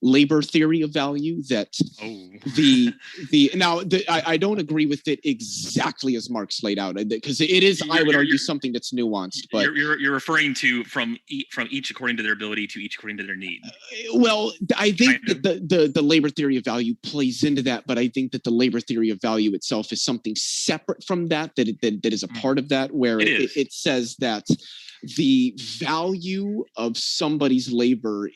labor theory of value, that I don't agree with it exactly as Marx laid out, because it is, I would argue, something that's nuanced. But
you're referring to from each according to their ability to each according to their need.
Well, I think that the labor theory of value plays into that, but I think that the labor theory of value itself is something separate from that is a part of that, where it says that the value of somebody's labor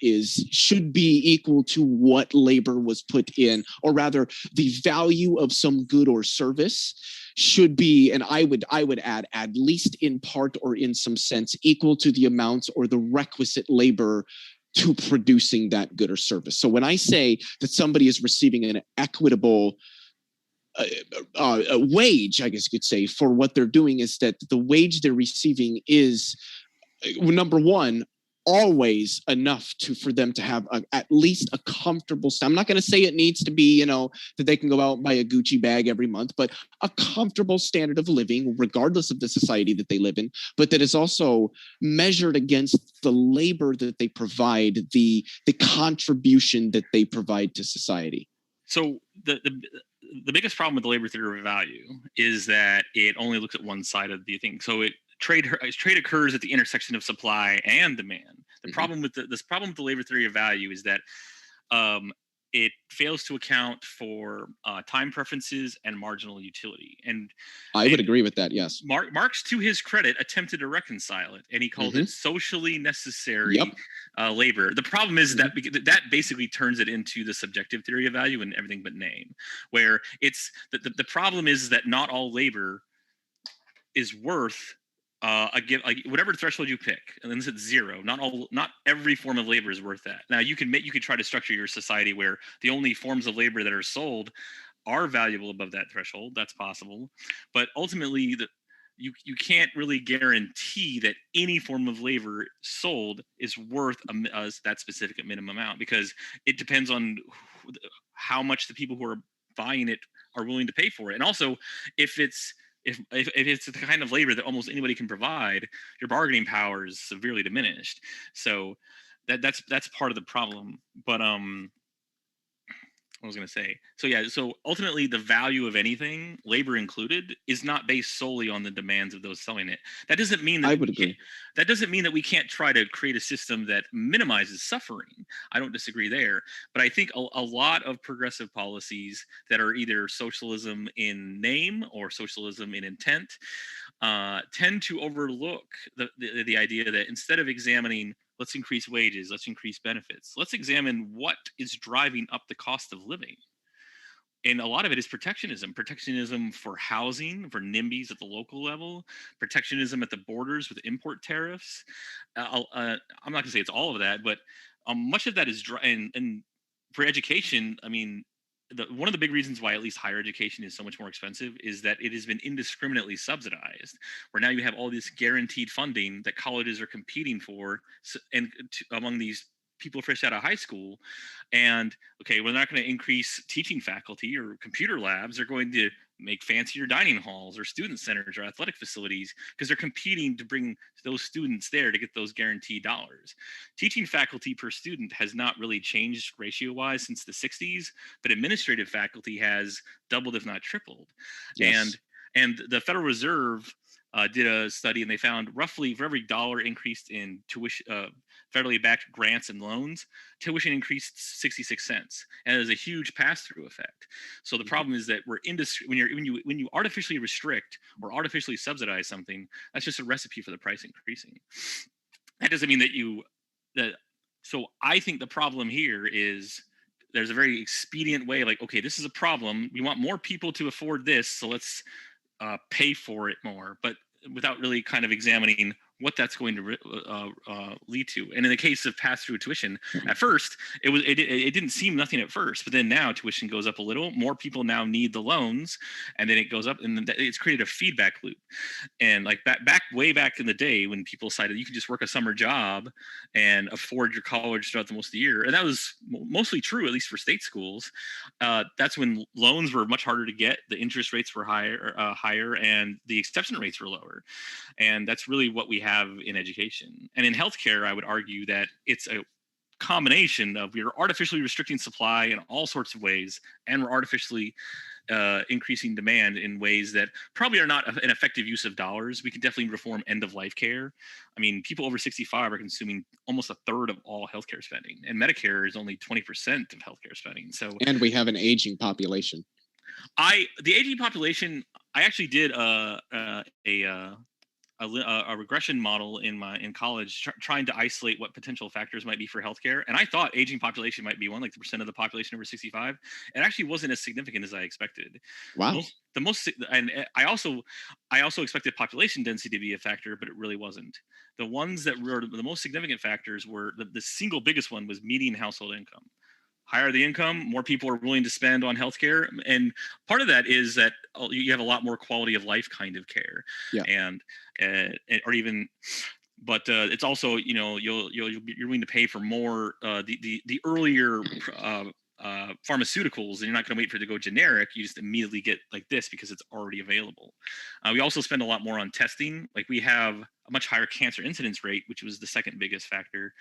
should be equal to what labor was put in, or rather the value of some good or service should be, and I would add, at least in part or in some sense, equal to the amounts or the requisite labor to producing that good or service. So when I say that somebody is receiving an equitable a wage, I guess you could say, for what they're doing, is that the wage they're receiving is, number one, always enough for them to have at least a comfortable. I'm not going to say it needs to be, that they can go out and buy a Gucci bag every month, but a comfortable standard of living, regardless of the society that they live in, but that is also measured against the labor that they provide, the contribution that they provide to society.
So the biggest problem with the labor theory of value is that it only looks at one side of the thing. So trade occurs at the intersection of supply and demand. The problem with the labor theory of value is that it fails to account for time preferences and marginal utility. And
I would agree with that. Yes,
Marx, to his credit, attempted to reconcile it, and he called it socially necessary labor. The problem is that basically turns it into the subjective theory of value and everything but name, where it's the problem is that not all labor is worth whatever threshold you pick, and then it's zero. Not every form of labor is worth that. Now you could try to structure your society where the only forms of labor that are sold are valuable above that threshold. That's possible, but ultimately you can't really guarantee that any form of labor sold is worth that specific minimum amount, because it depends on how much the people who are buying it are willing to pay for it, and also if it's the kind of labor that almost anybody can provide, your bargaining power is severely diminished. So that's part of the problem. But what was going to say? So ultimately, the value of anything, labor included, is not based solely on the demands of those selling it. That doesn't mean that that doesn't mean that we can't try to create a system that minimizes suffering. I don't disagree there, but I think a lot of progressive policies that are either socialism in name or socialism in intent tend to overlook the idea that instead of examining, let's increase wages, let's increase benefits, let's examine what is driving up the cost of living. And a lot of it is protectionism for housing, for NIMBYs at the local level, protectionism at the borders with import tariffs. I'm not going to say it's all of that, but much of that is and for education. I mean, one of the big reasons why at least higher education is so much more expensive is that it has been indiscriminately subsidized, where now you have all this guaranteed funding that colleges are competing for, among these people fresh out of high school. And okay, we're not going to increase teaching faculty or computer labs. They're going to make fancier dining halls or student centers or athletic facilities because they're competing to bring those students there to get those guaranteed dollars. Teaching faculty per student has not really changed ratio wise since the 60s, but administrative faculty has doubled, if not tripled.
Yes.
And the Federal Reserve did a study, and they found roughly for every dollar increased in tuition, federally backed grants and loans, tuition increased 66 cents, and there's a huge pass-through effect. So the problem is that when you artificially restrict or artificially subsidize something, that's just a recipe for the price increasing. That doesn't mean so I think the problem here is there's a very expedient way, like, okay, this is a problem. We want more people to afford this, so let's pay for it more, but without really kind of examining what that's going to lead to. And in the case of pass-through tuition, at first it didn't seem nothing at first, but then now tuition goes up a little. More people now need the loans, and then it goes up, and it's created a feedback loop. And like way back in the day, when people decided you could just work a summer job and afford your college throughout the most of the year, and that was mostly true, at least for state schools. That's when loans were much harder to get, the interest rates were higher, and the acceptance rates were lower. And that's really what we have in education. And in healthcare, I would argue that it's a combination of we're artificially restricting supply in all sorts of ways, and we're artificially increasing demand in ways that probably are not an effective use of dollars. We can definitely reform end-of-life care. I mean, people over 65 are consuming almost a third of all healthcare spending, and Medicare is only 20% of healthcare spending.
And we have an aging population.
The aging population, I actually did a regression model in college, trying to isolate what potential factors might be for healthcare. And I thought aging population might be one, like the percent of the population over 65. It actually wasn't as significant as I expected.
Wow.
And I also expected population density to be a factor, but it really wasn't. The ones that were the most significant factors were the single biggest one was median household income. Higher the income, more people are willing to spend on healthcare, and part of that is that you have a lot more quality of life kind of care, but it's also, you're willing to pay for more the earlier pharmaceuticals, and you're not going to wait for it to go generic. You just immediately get like this because it's already available. We also spend a lot more on testing. Like, we have a much higher cancer incidence rate, which was the second biggest factor,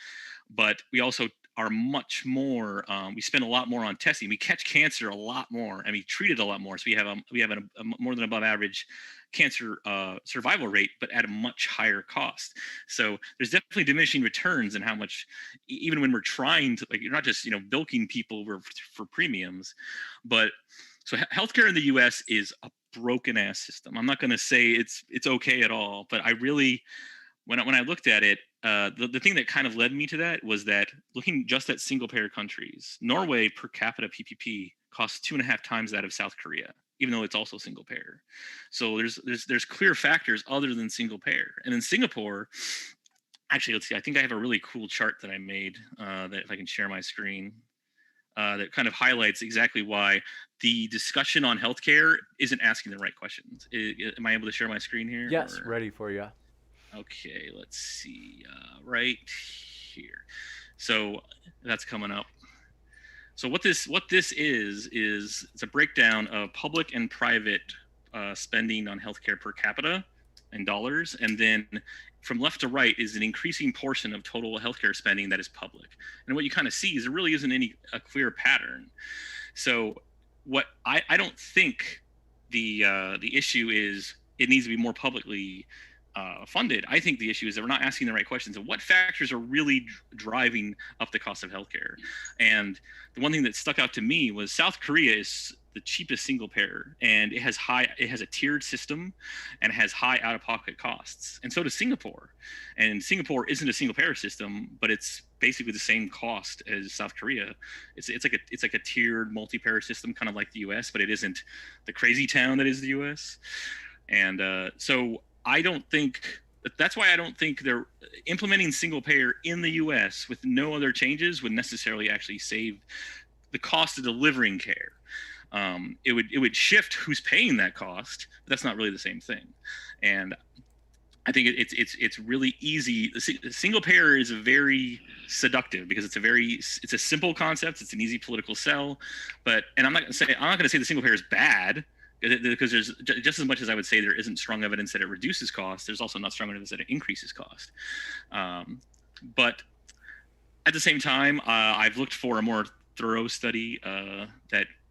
but we also are much more. We spend a lot more on testing. We catch cancer a lot more, and we treat it a lot more. So we have a more than above average cancer survival rate, but at a much higher cost. So there's definitely diminishing returns in how much, even when we're trying to, like, you're not just bilking people for premiums, but so healthcare in the U.S. is a broken ass system. I'm not going to say it's okay at all, but I really, when I looked at it, the thing that kind of led me to that was that looking just at single payer countries, Norway per capita PPP costs 2.5 times that of South Korea, even though it's also single payer. So there's clear factors other than single payer. And in Singapore, actually, let's see, I think I have a really cool chart that I made that if I can share my screen, that kind of highlights exactly why the discussion on healthcare isn't asking the right questions. Am I able to share my screen here?
Yes, ready for you.
Okay, let's see, right here. So that's coming up. So what this is it's a breakdown of public and private spending on healthcare per capita in dollars, and then from left to right is an increasing portion of total healthcare spending that is public. And what you kind of see is there really isn't a clear pattern. So what I don't think the issue is it needs to be more publicly funded. I think the issue is that we're not asking the right questions of what factors are really driving up the cost of healthcare. And the one thing that stuck out to me was South Korea is the cheapest single payer, and it has a tiered system and has high out-of-pocket costs. And so does Singapore. And Singapore isn't a single payer system, but it's basically the same cost as South Korea. It's like a tiered multi-payer system, kind of like the US, but it isn't the crazy town that is the US. And so that's why I don't think they're implementing single payer in the US with no other changes would necessarily actually save the cost of delivering care. it would shift who's paying that cost, but that's not really the same thing. And I think it's really easy. The single payer is very seductive because it's a simple concept. It's an easy political sell, and I'm not going to say the single payer is bad, because there's just as much as I would say there isn't strong evidence that it reduces cost, there's also not strong evidence that it increases cost. But at the same time, I've looked for a more thorough study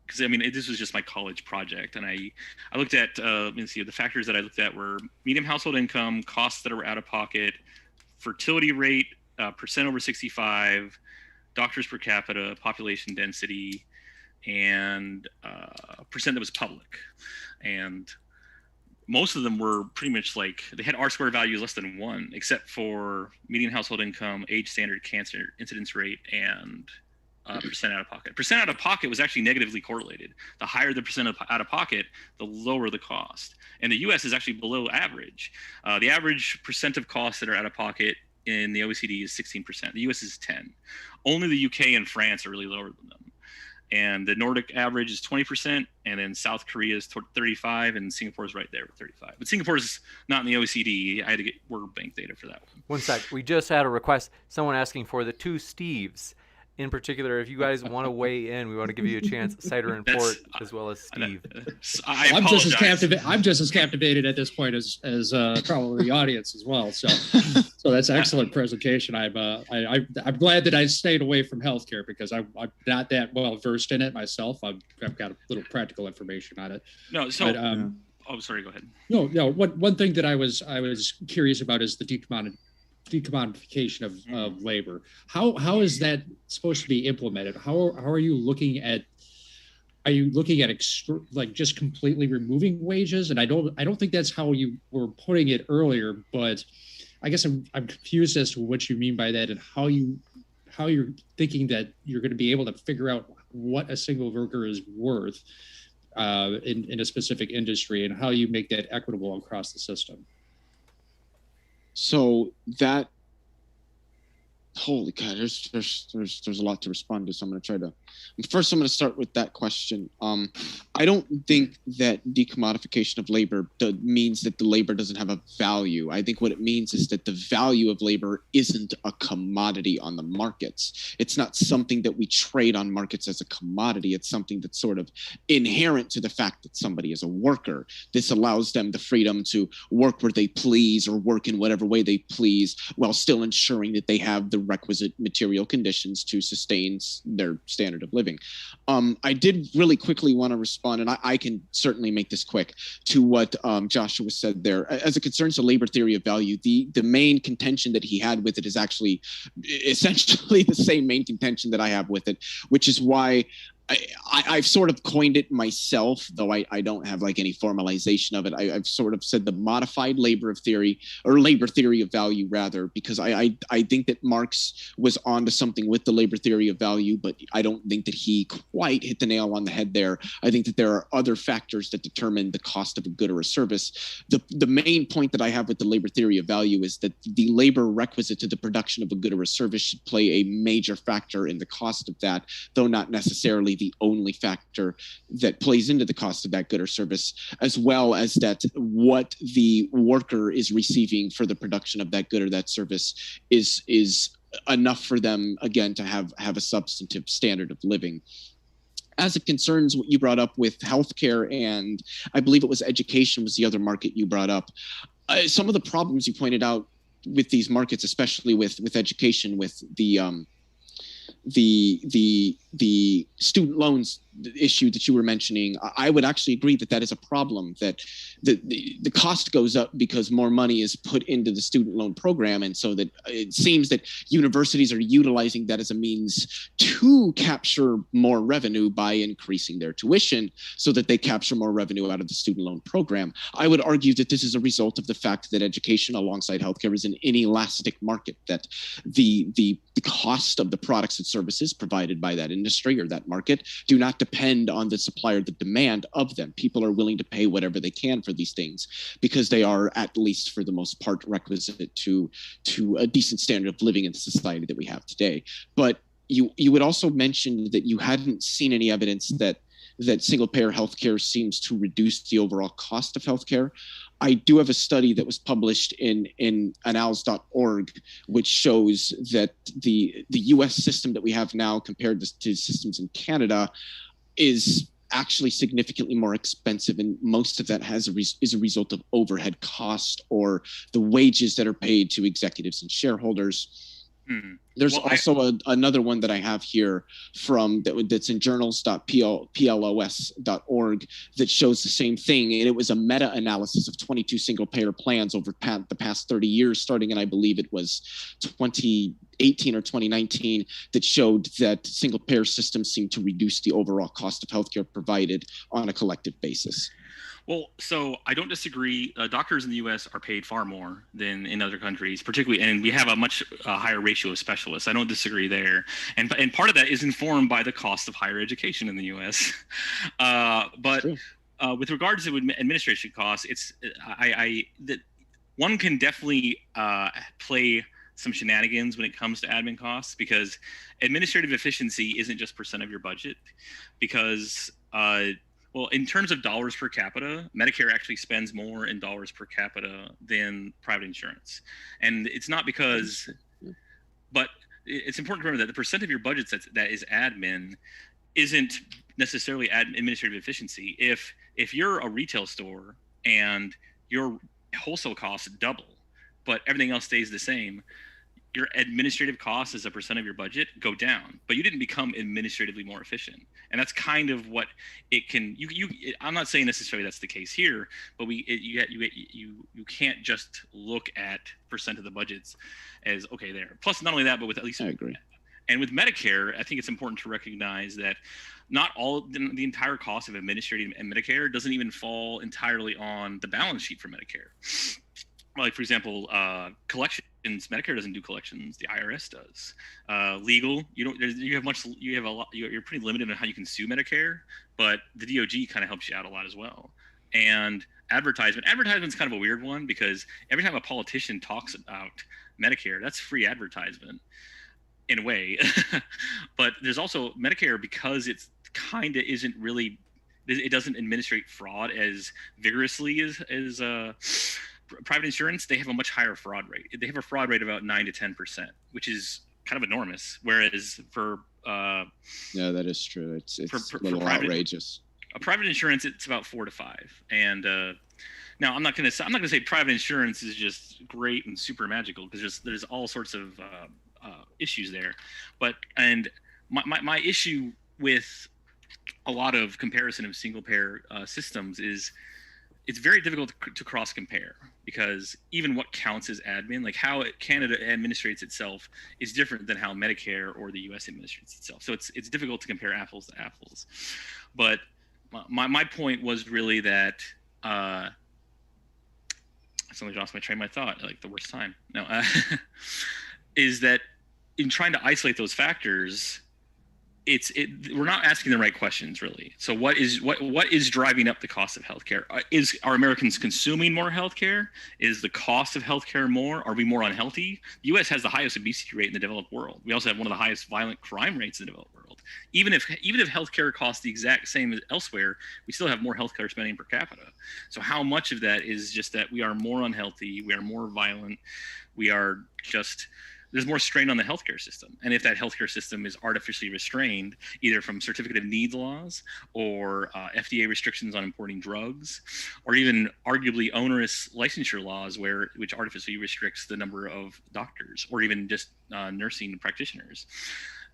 because I mean, this was just my college project, and I looked at the factors that I looked at were median household income, costs that were out of pocket, fertility rate, percent over 65, doctors per capita, population density, and percent that was public. And most of them were pretty much like they had R-square values less than 1, except for median household income, age standard cancer incidence rate, and percent out of pocket. Percent out of pocket was actually negatively correlated. The higher the percent out of pocket, the lower the cost. And the U.S. is actually below average. The average percent of costs that are out of pocket in the OECD is 16%. The U.S. is 10. Only the UK and France are really lower than them. And the Nordic average is 20%, and then South Korea is 35, and Singapore is right there with 35. But Singapore is not in the OECD. I had to get World Bank data for that one.
One sec. We just had a request. Someone asking for the 2 Steves. In particular, if you guys want to weigh in, we want to give you a chance, Cider and Port, as well as Steve.
I'm just as captivated at this point as probably the audience as well. So that's excellent presentation. I'm glad that I stayed away from healthcare because I'm not that well versed in it myself. I've got a little practical information on it.
No, so
but,
oh, sorry, go ahead.
No. One thing that I was curious about is the decommodification of labor. How is that supposed to be implemented? How are you looking at? Are you looking at just completely removing wages? And I don't think that's how you were putting it earlier. But I guess I'm confused as to what you mean by that and how you're thinking that you're going to be able to figure out what a single worker is worth in a specific industry and how you make that equitable across the system.
So that, holy God, there's a lot to respond to. So I'm going to try to. First, I'm going to start with that question. I don't think that decommodification of labor means that the labor doesn't have a value. I think what it means is that the value of labor isn't a commodity on the markets. It's not something that we trade on markets as a commodity. It's something that's sort of inherent to the fact that somebody is a worker. This allows them the freedom to work where they please or work in whatever way they please while still ensuring that they have the requisite material conditions to sustain their standard of living. I did really quickly want to respond, and I can certainly make this quick, to what Joshua said there. As it concerns the labor theory of value, the main contention that he had with it is actually essentially the same main contention that I have with it, which is why I've sort of coined it myself, though I don't have like any formalization of it. I've sort of said the modified labor theory of value, rather, because I think that Marx was onto something with the labor theory of value, but I don't think that he quite hit the nail on the head there. I think that there are other factors that determine the cost of a good or a service. The main point that I have with the labor theory of value is that the labor requisite to the production of a good or a service should play a major factor in the cost of that, though not necessarily the only factor that plays into the cost of that good or service, as well as that what the worker is receiving for the production of that good or that service is enough for them, again, to have a substantive standard of living. As it concerns what you brought up with healthcare, and I believe it was education was the other market you brought up, some of the problems you pointed out with these markets, especially with education, with the student loans issue that you were mentioning, I would actually agree that is a problem, that the cost goes up because more money is put into the student loan program. And so that it seems that universities are utilizing that as a means to capture more revenue by increasing their tuition so that they capture more revenue out of the student loan program. I would argue that this is a result of the fact that education alongside healthcare is an inelastic market, that the cost of the products and services provided by that industry or that market do not depend on the supply or the demand of them. People are willing to pay whatever they can for these things because they are, at least for the most part, requisite to a decent standard of living in the society that we have today. But you would also mention that you hadn't seen any evidence that that single payer healthcare seems to reduce the overall cost of healthcare. I do have a study that was published in annals.org, which shows that the US system that we have now compared to systems in Canada is actually significantly more expensive, and most of that is a result of overhead cost or the wages that are paid to executives and shareholders. There's also another one that I have here that's in journals.plos.org that shows the same thing, and it was a meta-analysis of 22 single-payer plans over the past 30 years, starting in, I believe it was 2018 or 2019, that showed that single-payer systems seem to reduce the overall cost of healthcare provided on a collective basis.
Well, so I don't disagree. Doctors in the U.S. are paid far more than in other countries, particularly, and we have a much higher ratio of specialists. I don't disagree there, and part of that is informed by the cost of higher education in the U.S. But with regards to administration costs, it's that one can definitely play some shenanigans when it comes to admin costs, because administrative efficiency isn't just percent of your budget, because well, in terms of dollars per capita, Medicare actually spends more in dollars per capita than private insurance. And it's not because, but it's important to remember that the percent of your budget that is admin isn't necessarily administrative efficiency. If you're a retail store and your wholesale costs double, but everything else stays the same, your administrative costs as a percent of your budget go down, but you didn't become administratively more efficient. And that's kind of what it can. I'm not saying necessarily that's the case here, but you can't just look at percent of the budgets as okay there. Plus, not only that, but with at least
I agree.
And with Medicare, I think it's important to recognize that not all the entire cost of administrating Medicare doesn't even fall entirely on the balance sheet for Medicare. Like, for example, collections. Medicare doesn't do collections; the IRS does. Legal, you're pretty limited on how you can sue Medicare, but the DOJ kind of helps you out a lot as well. And advertisement's kind of a weird one, because every time a politician talks about Medicare, that's free advertisement in a way. But there's also Medicare, because it's kind of isn't really, it doesn't administrate fraud as vigorously as private insurance. They have a much higher fraud rate. They have a fraud rate of about 9 to 10%, which is kind of enormous. Whereas for
yeah, that is true. It's a little outrageous.
A private insurance, it's about 4 to 5. And now I'm not going to say private insurance is just great and super magical, because there's all sorts of issues there. But my issue with a lot of comparison of single payer systems is it's very difficult to cross compare, because even what counts as admin, like how Canada administrates itself, is different than how Medicare or the US administrates itself. So it's difficult to compare apples to apples. But my point was really that I suddenly lost my train of thought, like the worst time. No, is that in trying to isolate those factors, we're not asking the right questions, really. So what is driving up the cost of healthcare? Are Americans consuming more healthcare? Is the cost of healthcare more? Are we more unhealthy? The U.S. has the highest obesity rate in the developed world. We also have one of the highest violent crime rates in the developed world. Even if healthcare costs the exact same as elsewhere, we still have more healthcare spending per capita. So how much of that is just that we are more unhealthy, we are more violent, there's more strain on the healthcare system. And if that healthcare system is artificially restrained, either from certificate of need laws or FDA restrictions on importing drugs, or even arguably onerous licensure laws which artificially restricts the number of doctors, or even just nursing practitioners,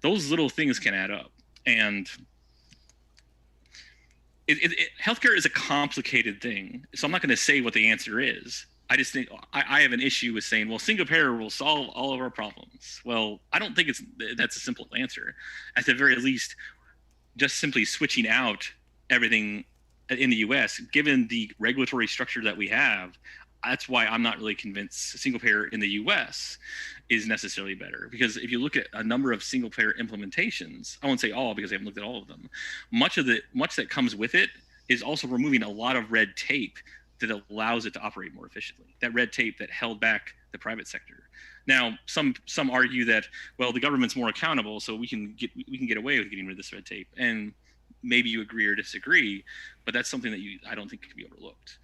those little things can add up. And healthcare is a complicated thing. So I'm not going to say what the answer is. I just think I have an issue with saying, well, single payer will solve all of our problems. Well, I don't think that's a simple answer. At the very least, just simply switching out everything in the U.S., given the regulatory structure that we have, that's why I'm not really convinced single payer in the U.S. is necessarily better. Because if you look at a number of single payer implementations, I won't say all because I haven't looked at all of them, much that comes with it is also removing a lot of red tape that allows it to operate more efficiently. That red tape that held back the private sector. Now, some argue that, well, the government's more accountable, so we can get away with getting rid of this red tape. And maybe you agree or disagree, but that's something that I don't think can be overlooked.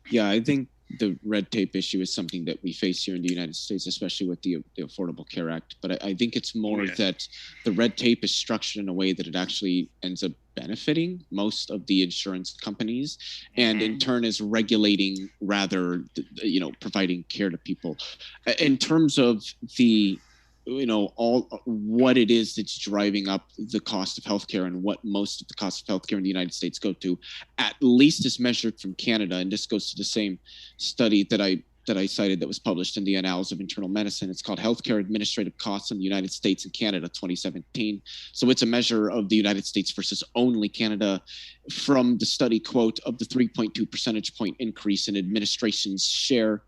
Yeah, I think the red tape issue is something that we face here in the United States, especially with the Affordable Care Act. But I think it's more that the red tape is structured in a way that it actually ends up benefiting most of the insurance companies, and in turn is regulating rather, providing care to people. In terms of the all what it is that's driving up the cost of healthcare and what most of the cost of healthcare in the United States go to, at least as measured from Canada. And this goes to the same study that I cited that was published in the Annals of Internal Medicine. It's called Healthcare Administrative Costs in the United States and Canada 2017. So it's a measure of the United States versus only Canada. From the study, quote, of the 3.2 percentage point increase in administration's share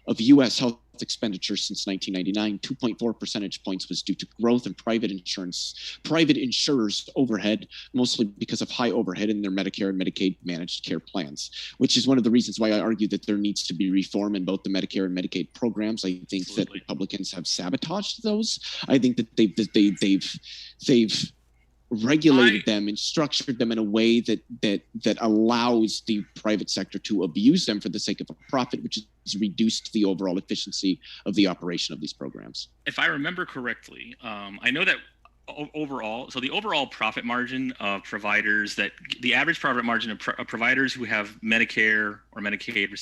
of U.S. health expenditures since 1999, 2.4 percentage points was due to growth in private insurers' overhead, mostly because of high overhead in their Medicare and Medicaid managed care plans, which is one of the reasons why I argue that there needs to be reform in both the Medicare and Medicaid programs. I think that Republicans have sabotaged those. I think that they've regulated them and structured them in a way that allows the private sector to abuse them for the sake of a profit, which has reduced the overall efficiency of the operation of these programs.
If I remember correctly, I know that overall, so the overall profit margin of providers, that the average profit margin of providers who have Medicare or Medicaid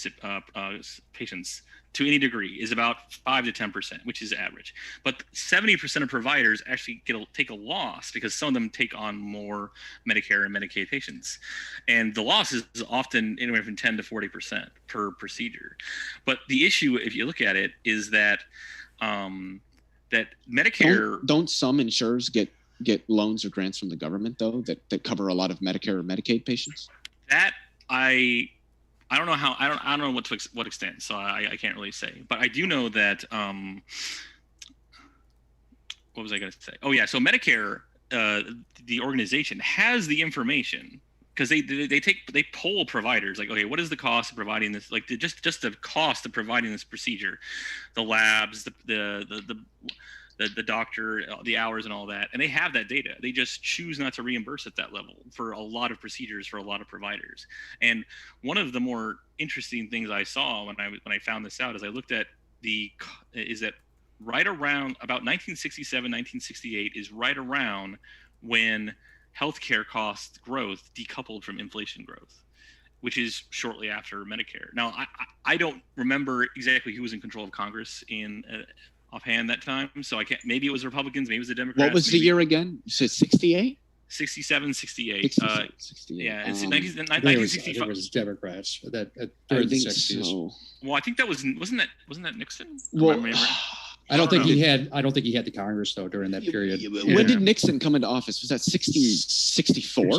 patients to any degree is about 5 to 10%, which is average. But 70% of providers actually take a loss because some of them take on more Medicare and Medicaid patients. And the loss is often anywhere from 10 to 40% per procedure. But the issue, if you look at it, is that that Medicare...
Don't some insurers get loans or grants from the government, though, that cover a lot of Medicare or Medicaid patients?
That I don't know how, I don't know what extent, so I can't really say. But I do know that what was I going to say? Oh yeah, so Medicare, the organization has the information, because they poll providers, like, okay, what is the cost of providing this, like just the cost of providing this procedure, the labs, the doctor, the hours and all that, and they have that data. They just choose not to reimburse at that level for a lot of procedures for a lot of providers. And one of the more interesting things I saw when I found this out is I looked at is that right around about 1967, 1968 is right around when healthcare cost growth decoupled from inflation growth, which is shortly after Medicare. Now, I don't remember exactly who was in control of Congress in offhand that time, so I can't. Maybe it was Republicans, maybe it was the Democrats.
What was the year again? You said 68?
67, 68.
68.
Yeah, it's 1965.
It was Democrats that
during the
60s.
So.
Well, I think that wasn't that Nixon?
Well,
I don't think he had the Congress though during that period.
When did Nixon come into office? Was that 64?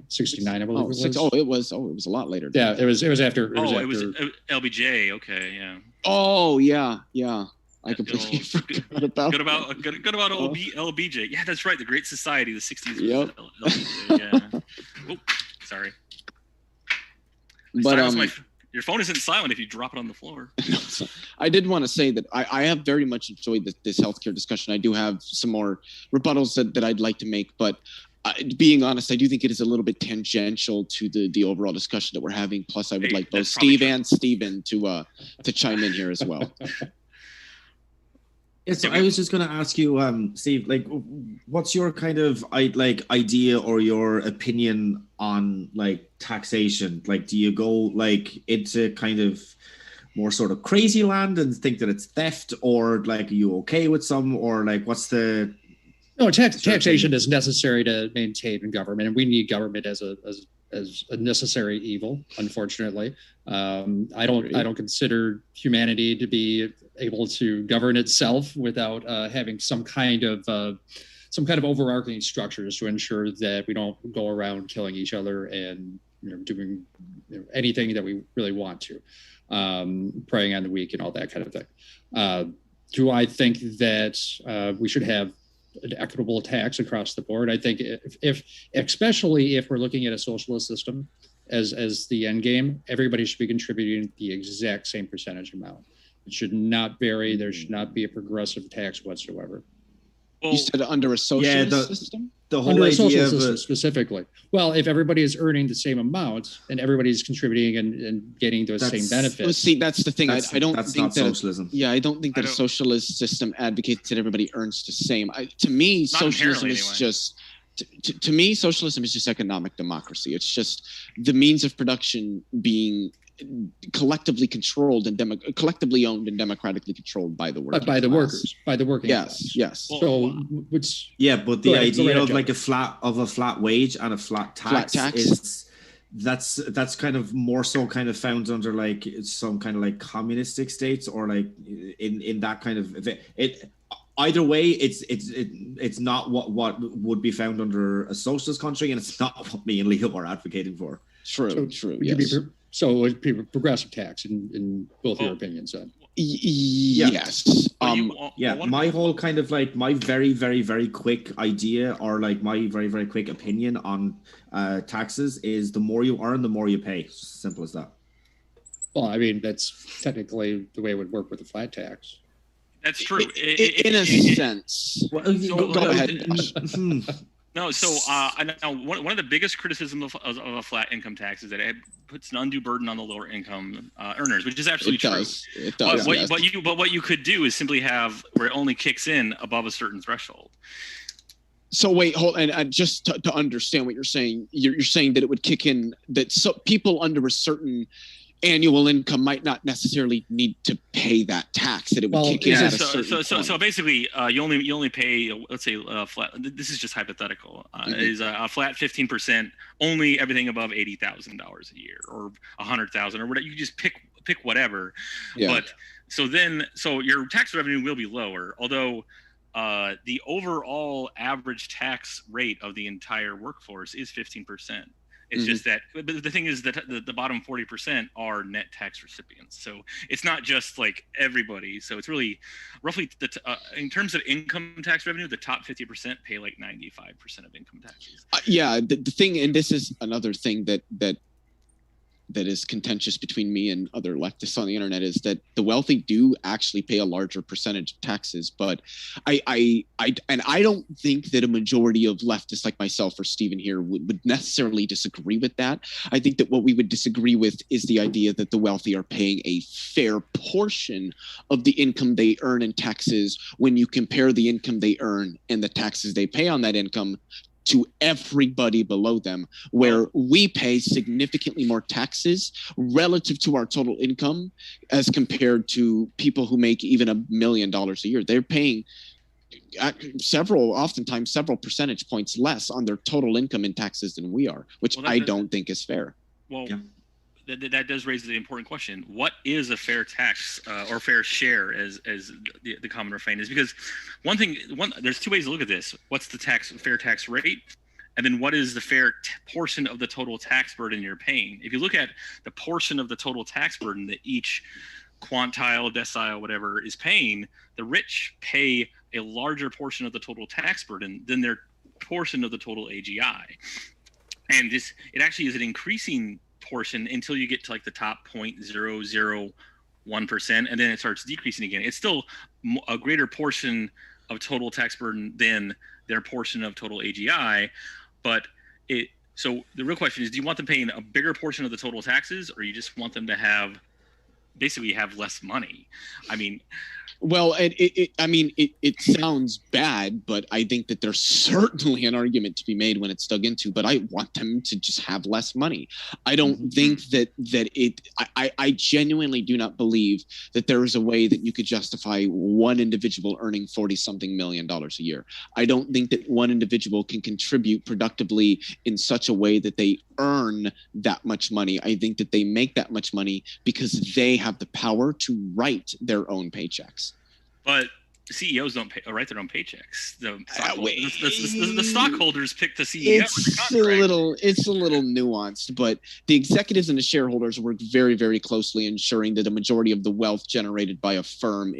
69, I believe it was.
It was a lot later.
Yeah, it was after.
It was LBJ. Okay, yeah.
Oh yeah. I completely forgot about
good about LBJ. Yeah, that's right. The Great Society, the 60s.
Yep.
Yeah. Oh, sorry.
But
your phone isn't silent if you drop it on the floor.
I did want to say that I have very much enjoyed this healthcare discussion. I do have some more rebuttals that I'd like to make, but being honest, I do think it is a little bit tangential to the overall discussion that we're having. Plus, I would like both Steve and Steven to chime in here as well.
Yeah, so I was just going to ask you, Steve, like, what's your kind of idea or your opinion on like taxation? Like, do you go like into kind of more sort of crazy land and think that it's theft, or like, are you okay with some, or like, what's the?
No, taxation is necessary to maintain government, and we need government as a necessary evil. Unfortunately, I don't consider humanity to be able to govern itself without having some kind of overarching structures to ensure that we don't go around killing each other and doing anything that we really want to, preying on the weak and all that kind of thing. Do I think that we should have an equitable tax across the board? I think especially if we're looking at a socialist system as the end game, everybody should be contributing the exact same percentage amount. It should not vary. There should not be a progressive tax whatsoever.
You said under a socialist system?
the whole
Under a
idea
social
of
system specifically. Well, if everybody is earning the same amount and everybody's contributing and getting those same benefits.
Well, see, that's the thing. I don't
that's
think
not
that
socialism.
I don't think that a socialist system advocates that everybody earns the same. To me, socialism is just to me, socialism is just economic democracy. It's just the means of production being collectively controlled and collectively owned and democratically controlled by the workers.
By the workers, by the working class.
Yes.
So, which
but the idea of
Joe.
like a flat wage and a flat tax is that's kind of more so kind of found under like some kind of like communistic states or like in that kind of it. Either way, it's not what would be found under a socialist country, and it's not what me and Leo are advocating for.
True. Yes.
So it would be progressive tax in both your opinions then.
Yes.
My whole kind of like my very, very, very quick idea or like my very, very quick opinion on taxes is the more you earn, the more you pay. Simple as that.
Well, I mean, that's technically the way it would work with a flat tax.
That's true.
In a sense. Go ahead.
No, so now one of the biggest criticisms of a flat income tax is that it puts an undue burden on the lower income earners, which is absolutely true.
It does.
But what you could do is simply have where it only kicks in above a certain threshold.
So wait, hold, and just to understand what you're saying, you're saying that it would kick in that people under a certain annual income might not necessarily need to pay that tax, that it would kick in at a certain point.
So basically you only pay, let's say flat, this is just hypothetical, is a flat 15%, only everything above $80,000 a year or 100,000 or whatever. You just pick whatever. But so your tax revenue will be lower, although the overall average tax rate of the entire workforce is 15%. It's just that, but the thing is that the bottom 40% are net tax recipients. So it's not just like everybody. So it's really roughly in terms of income tax revenue, the top 50% pay like 95% of income taxes.
The thing, and this is another thing that is contentious between me and other leftists on the internet, is that the wealthy do actually pay a larger percentage of taxes. But I don't think that a majority of leftists like myself or Stephen here would necessarily disagree with that. I think that what we would disagree with is the idea that the wealthy are paying a fair portion of the income they earn in taxes when you compare the income they earn and the taxes they pay on that income to everybody below them, where we pay significantly more taxes relative to our total income as compared to people who make even $1 million a year. They're paying oftentimes several percentage points less on their total income in taxes than we are, which I don't think is fair.
Well, that does raise the important question: what is a fair tax or fair share, as the common refrain is? Because there's two ways to look at this: what's the fair tax rate, and then what is the fair portion of the total tax burden you're paying? If you look at the portion of the total tax burden that each quantile, decile, whatever is paying, the rich pay a larger portion of the total tax burden than their portion of the total AGI, and it actually is an increasing portion until you get to like the top 0.001%, and then it starts decreasing again. It's still a greater portion of total tax burden than their portion of total AGI, but so the real question is, do you want them paying a bigger portion of the total taxes, or you just want them to have less money? I mean,
well, it sounds bad, but I think that there's certainly an argument to be made when it's dug into. But I want them to just have less money. I don't think I genuinely do not believe that there is a way that you could justify one individual earning $40-something million a year. I don't think that one individual can contribute productively in such a way that they earn that much money. I think that they make that much money because they have the power to write their own paychecks.
But CEOs don't write their own paychecks. The stockholders pick the CEO.
It's a little nuanced, but the executives and the shareholders work very, very closely ensuring that a majority of the wealth generated by a firm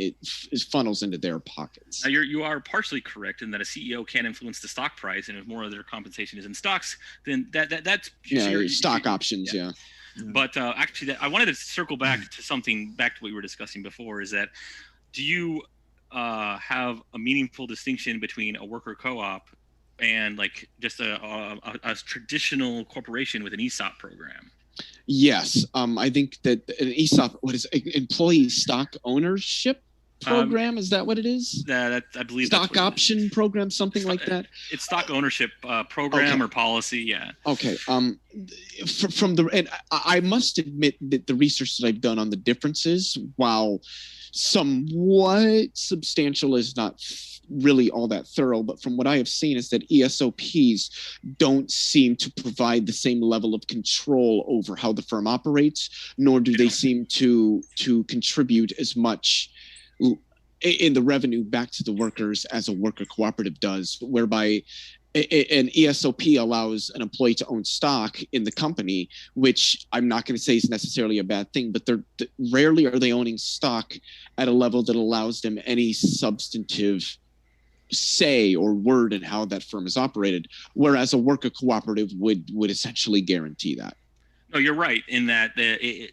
funnels into their pockets.
Now you are partially correct in that a CEO can influence the stock price, and if more of their compensation is in stocks, then that's
stock options. Yeah.
But actually, I wanted to circle back to what we were discussing before. Is that, do you have a meaningful distinction between a worker co-op and like just a traditional corporation with an ESOP program.
Yes, I think that an ESOP, what is it, employee stock ownership program? Is that what it is?
That I believe
stock option program, something like that.
It's stock ownership program or policy. Yeah.
Okay. From the, and I must admit that the research that I've done on the differences, while somewhat substantial, is not really all that thorough. But from what I have seen, is that ESOPs don't seem to provide the same level of control over how the firm operates, nor do they seem to contribute as much in the revenue back to the workers as a worker cooperative does, whereby an ESOP allows an employee to own stock in the company, which I'm not going to say is necessarily a bad thing, but they're rarely are they owning stock at a level that allows them any substantive say or word in how that firm is operated, whereas a worker cooperative would essentially guarantee that.
No, you're right in that.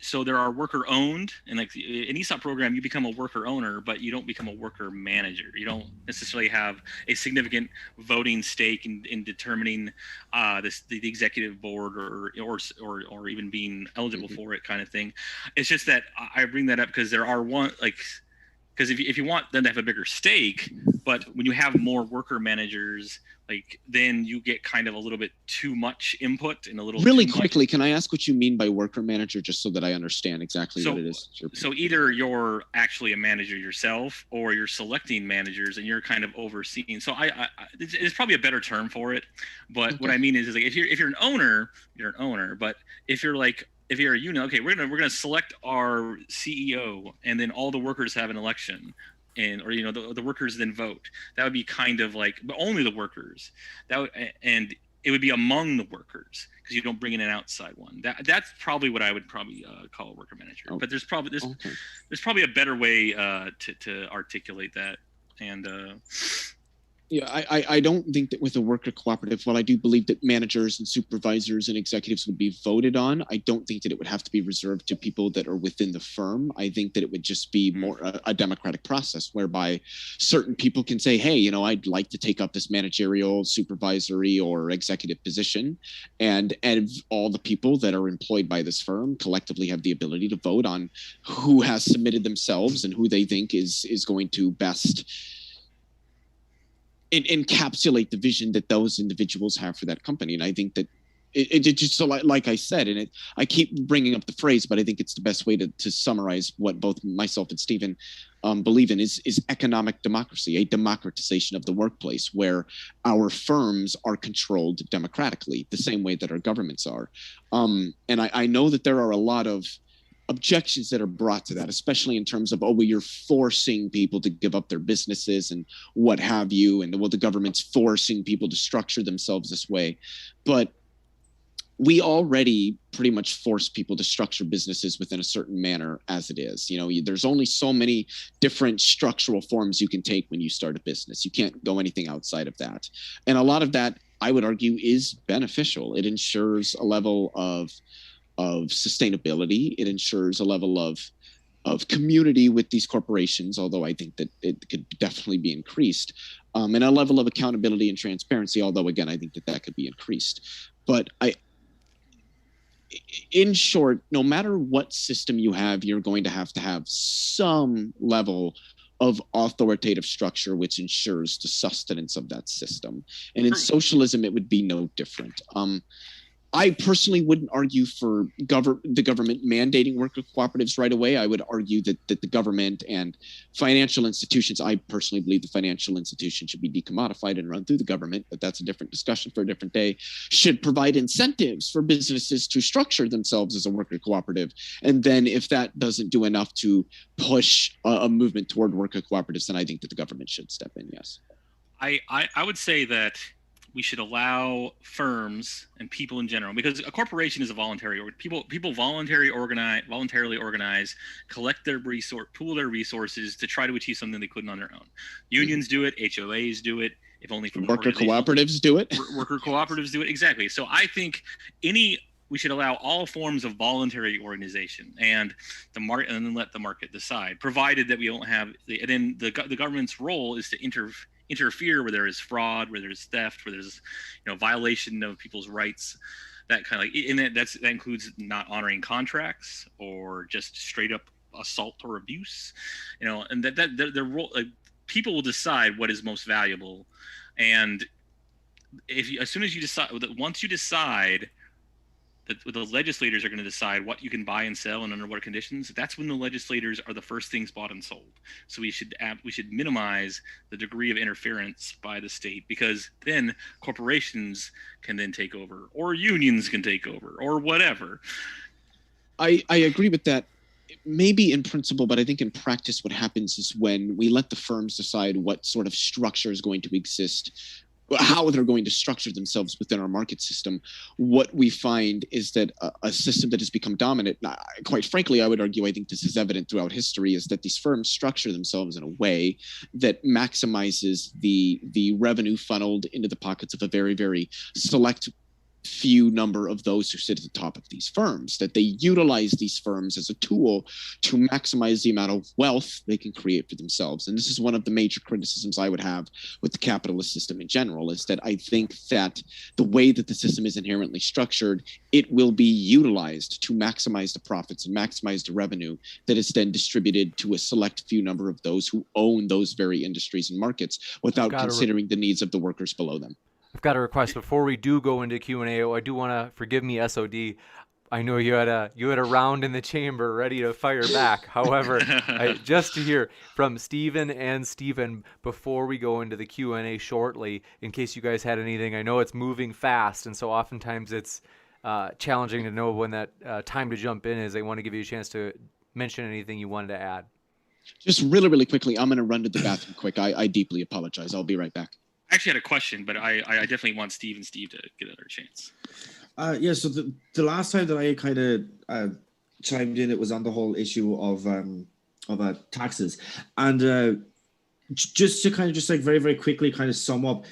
So there are worker owned, and like an ESOP program, you become a worker owner, but you don't become a worker manager. You don't necessarily have a significant voting stake in determining the executive board or even being eligible for it, kind of thing. It's just that I bring that up because there are because if you want them to have a bigger stake, but when you have more worker managers, like then you get kind of a little bit too much input and a little
really
too
quickly.
much.
Can I ask what you mean by worker manager, just so that I understand exactly what it is?
So either you're actually a manager yourself, or you're selecting managers and you're kind of overseeing. So it's probably a better term for it. But what I mean is like if you're an owner, you're an owner. But if you're a union, okay, we're gonna select our CEO, and then all the workers have an election. Or the workers then vote. That would be kind of like, but only the workers. And it would be among the workers, because you don't bring in an outside one. That's probably what I would probably call a worker manager.
Oh.
But there's probably a better way to articulate that. And
yeah, I don't think that with a worker cooperative, while I do believe that managers and supervisors and executives would be voted on, I don't think that it would have to be reserved to people that are within the firm. I think that it would just be more a democratic process whereby certain people can say, hey, I'd like to take up this managerial, supervisory, or executive position. And all the people that are employed by this firm collectively have the ability to vote on who has submitted themselves and who they think is going to best encapsulate the vision that those individuals have for that company. And I think that it just, so like I said, and I keep bringing up the phrase, but I think it's the best way to summarize what both myself and Stephen believe in is economic democracy, a democratization of the workplace where our firms are controlled democratically, the same way that our governments are. And I know that there are a lot of objections that are brought to that, especially in terms of, you're forcing people to give up their businesses and what have you, and the government's forcing people to structure themselves this way. But we already pretty much force people to structure businesses within a certain manner as it is. There's only so many different structural forms you can take when you start a business. You can't go anything outside of that. And a lot of that, I would argue, is beneficial. It ensures a level of sustainability. It ensures a level of community with these corporations, although I think that it could definitely be increased, and a level of accountability and transparency, although again, I think that could be increased. But in short, no matter what system you have, you're going to have some level of authoritative structure which ensures the sustenance of that system. And in socialism, it would be no different. I personally wouldn't argue for the government mandating worker cooperatives right away. I would argue that the government and financial institutions, I personally believe the financial institution should be decommodified and run through the government, but that's a different discussion for a different day, should provide incentives for businesses to structure themselves as a worker cooperative. And then if that doesn't do enough to push a movement toward worker cooperatives, then I think that the government should step in, yes.
I would say that we should allow firms and people in general, because a corporation is a voluntary, or people voluntarily organize, collect their pool their resources to try to achieve something they couldn't on their own. Unions do it, HOAs do it, if only from
worker cooperatives do it.
Worker cooperatives do it, exactly. So I think we should allow all forms of voluntary organization, and then let the market decide, provided that we don't have and then the government's role is to interfere where there is fraud, where there's theft, where there's violation of people's rights, that kind of and that includes not honoring contracts or just straight up assault or abuse, and that their role, people will decide what is most valuable. And as soon as you decide, once you decide that the legislators are going to decide what you can buy and sell and under what conditions, that's when the legislators are the first things bought and sold. So we should minimize the degree of interference by the state, because then corporations can then take over, or unions can take over, or whatever.
I agree with that, maybe in principle, but I think in practice what happens is when we let the firms decide what sort of structure is going to exist, how they're going to structure themselves within our market system, what we find is that a system that has become dominant, quite frankly, I would argue, I think this is evident throughout history, is that these firms structure themselves in a way that maximizes the revenue funneled into the pockets of a very, very select few number of those who sit at the top of these firms, that they utilize these firms as a tool to maximize the amount of wealth they can create for themselves. And this is one of the major criticisms I would have with the capitalist system in general, is that I think that the way that the system is inherently structured, it will be utilized to maximize the profits and maximize the revenue that is then distributed to a select few number of those who own those very industries and markets without considering the needs of the workers below them.
I've got a request before we do go into Q&A. I do want to, forgive me, SOD. I know you had a round in the chamber ready to fire back. However, just to hear from Stephen and Stephen before we go into the Q&A shortly, in case you guys had anything. I know it's moving fast, and so oftentimes it's challenging to know when that time to jump in is. I want to give you a chance to mention anything you wanted to add.
Just really, really quickly, I'm going to run to the bathroom quick. I deeply apologize. I'll be right back.
I actually had a question, but I definitely want Steve to get another chance.
So the last time that I kind of chimed in, it was on the whole issue of taxes, and just to kind of just like very, very quickly kind of sum up,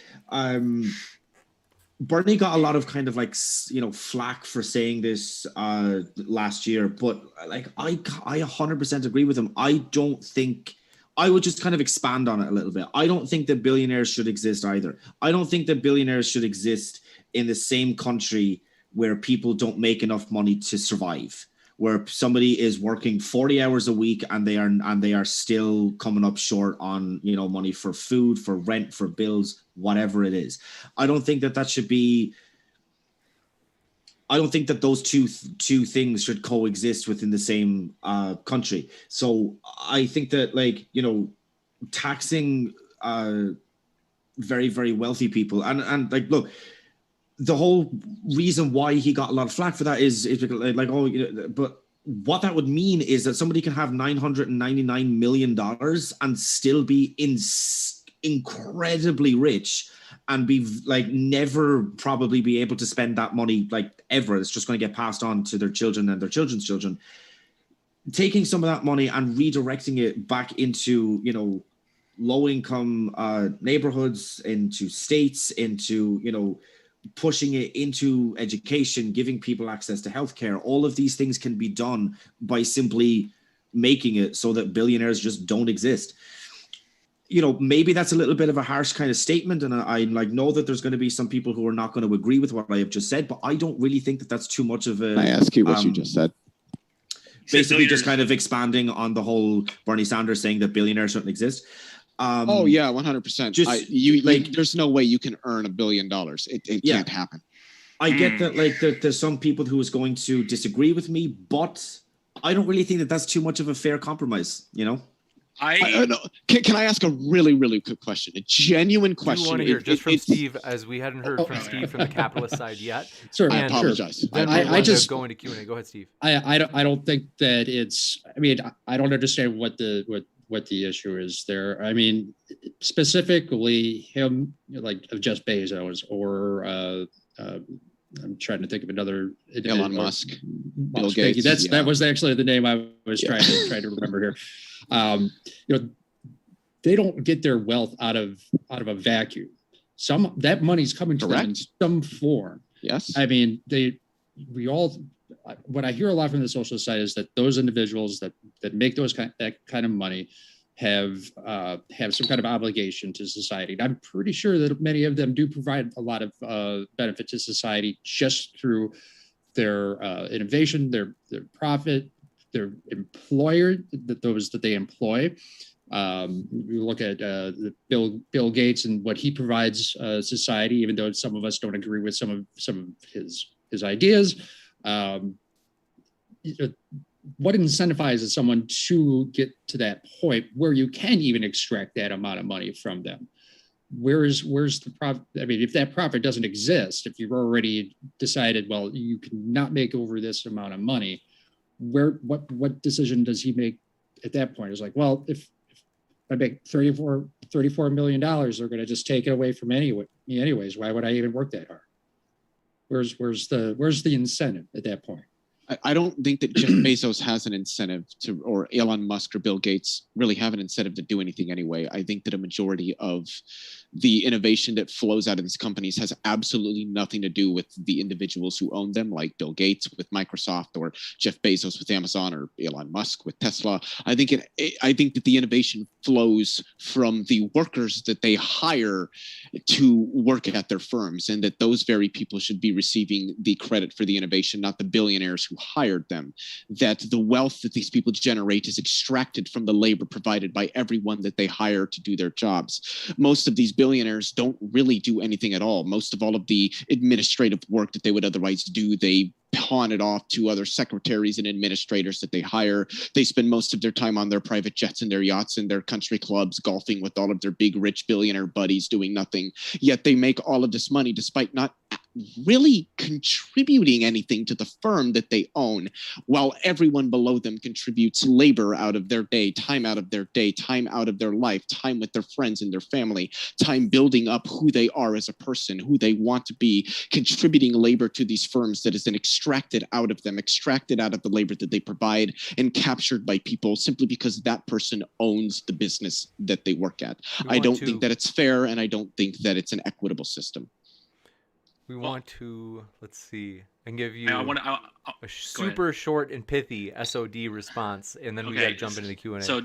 Bernie got a lot of kind of like, flack for saying this last year, but like I 100% agree with him. I don't think. I would just kind of expand on it a little bit. I don't think that billionaires should exist either. I don't think that billionaires should exist in the same country where people don't make enough money to survive, where somebody is working 40 hours a week and they are still coming up short on, money for food, for rent, for bills, whatever it is. I don't think that should be. I don't think that those two things should coexist within the same country. So I think that, taxing very, very wealthy people and like, look, the whole reason why he got a lot of flack for that is because but what that would mean is that somebody can have $999 million and still be incredibly rich and be like never probably be able to spend that money like ever. It's just going to get passed on to their children and their children's children. Taking some of that money and redirecting it back into, low-income neighborhoods, into states, into, pushing it into education, giving people access to healthcare. All of these things can be done by simply making it so that billionaires just don't exist. Maybe that's a little bit of a harsh kind of statement, and I know that there's going to be some people who are not going to agree with what I have just said, but I don't really think that that's too much of a.
I ask you what you just said.
Basically, just kind of expanding on the whole Bernie Sanders saying that billionaires shouldn't exist.
100%. There's no way you can earn $1 billion. It can't happen.
I get that. There's some people who is going to disagree with me, but I don't really think that that's too much of a fair compromise.
Can I ask a really, really quick question? A genuine question.
You want to hear just from Steve, as we hadn't heard from Steve from the capitalist side yet.
Sure.
I apologize.
Then I just go into Q&A. Go ahead, Steve.
I don't think that it's. I mean, I don't understand what the issue is there. I mean, specifically him, like Jeff Bezos, or I'm trying to think of another.
Elon Musk. Bill Gates.
That was actually the name I was trying to remember here. They don't get their wealth out of a vacuum. That money's coming to them in some form.
Yes.
I mean, what I hear a lot from the social side is that those individuals that make that kind of money have some kind of obligation to society. And I'm pretty sure that many of them do provide a lot of benefit to society just through their innovation, their profit, their employer, those that they employ. You look at Bill Gates and what he provides society, even though some of us don't agree with some of his ideas. What incentivizes someone to get to that point where you can even extract that amount of money from them? Where's the profit? I mean, if that profit doesn't exist, if you've already decided, well, you cannot make over this amount of money, what decision does he make at that point? It's like, well, if I make $34 million, they're going to just take it away from me anyways. Why would I even work that hard? Where's the incentive at that point?
I don't think that Jeff Bezos has an incentive to, or Elon Musk or Bill Gates really have an incentive to do anything anyway. I think that a majority of the innovation that flows out of these companies has absolutely nothing to do with the individuals who own them, like Bill Gates with Microsoft or Jeff Bezos with Amazon or Elon Musk with Tesla. I think that the innovation flows from the workers that they hire to work at their firms, and that those very people should be receiving the credit for the innovation, not the billionaires who hired them. That the wealth that these people generate is extracted from the labor provided by everyone that they hire to do their jobs. Most of these billionaires don't really do anything at all. Most of all of the administrative work that they would otherwise do, they pawn it off to other secretaries and administrators that they hire. They spend most of their time on their private jets and their yachts and their country clubs, golfing with all of their big rich billionaire buddies, doing nothing. Yet they make all of this money despite not really contributing anything to the firm that they own, while everyone below them contributes labor out of their day, time out of their day, time out of their life, time with their friends and their family, time building up who they are as a person, who they want to be, contributing labor to these firms that is then extracted out of them, extracted out of the labor that they provide, and captured by people simply because that person owns the business that they work at. I don't think that it's fair, and I don't think that it's an equitable system.
We want to, let's see, and give you
a
super short and pithy SOD response, and then we got to jump into the Q&A.
So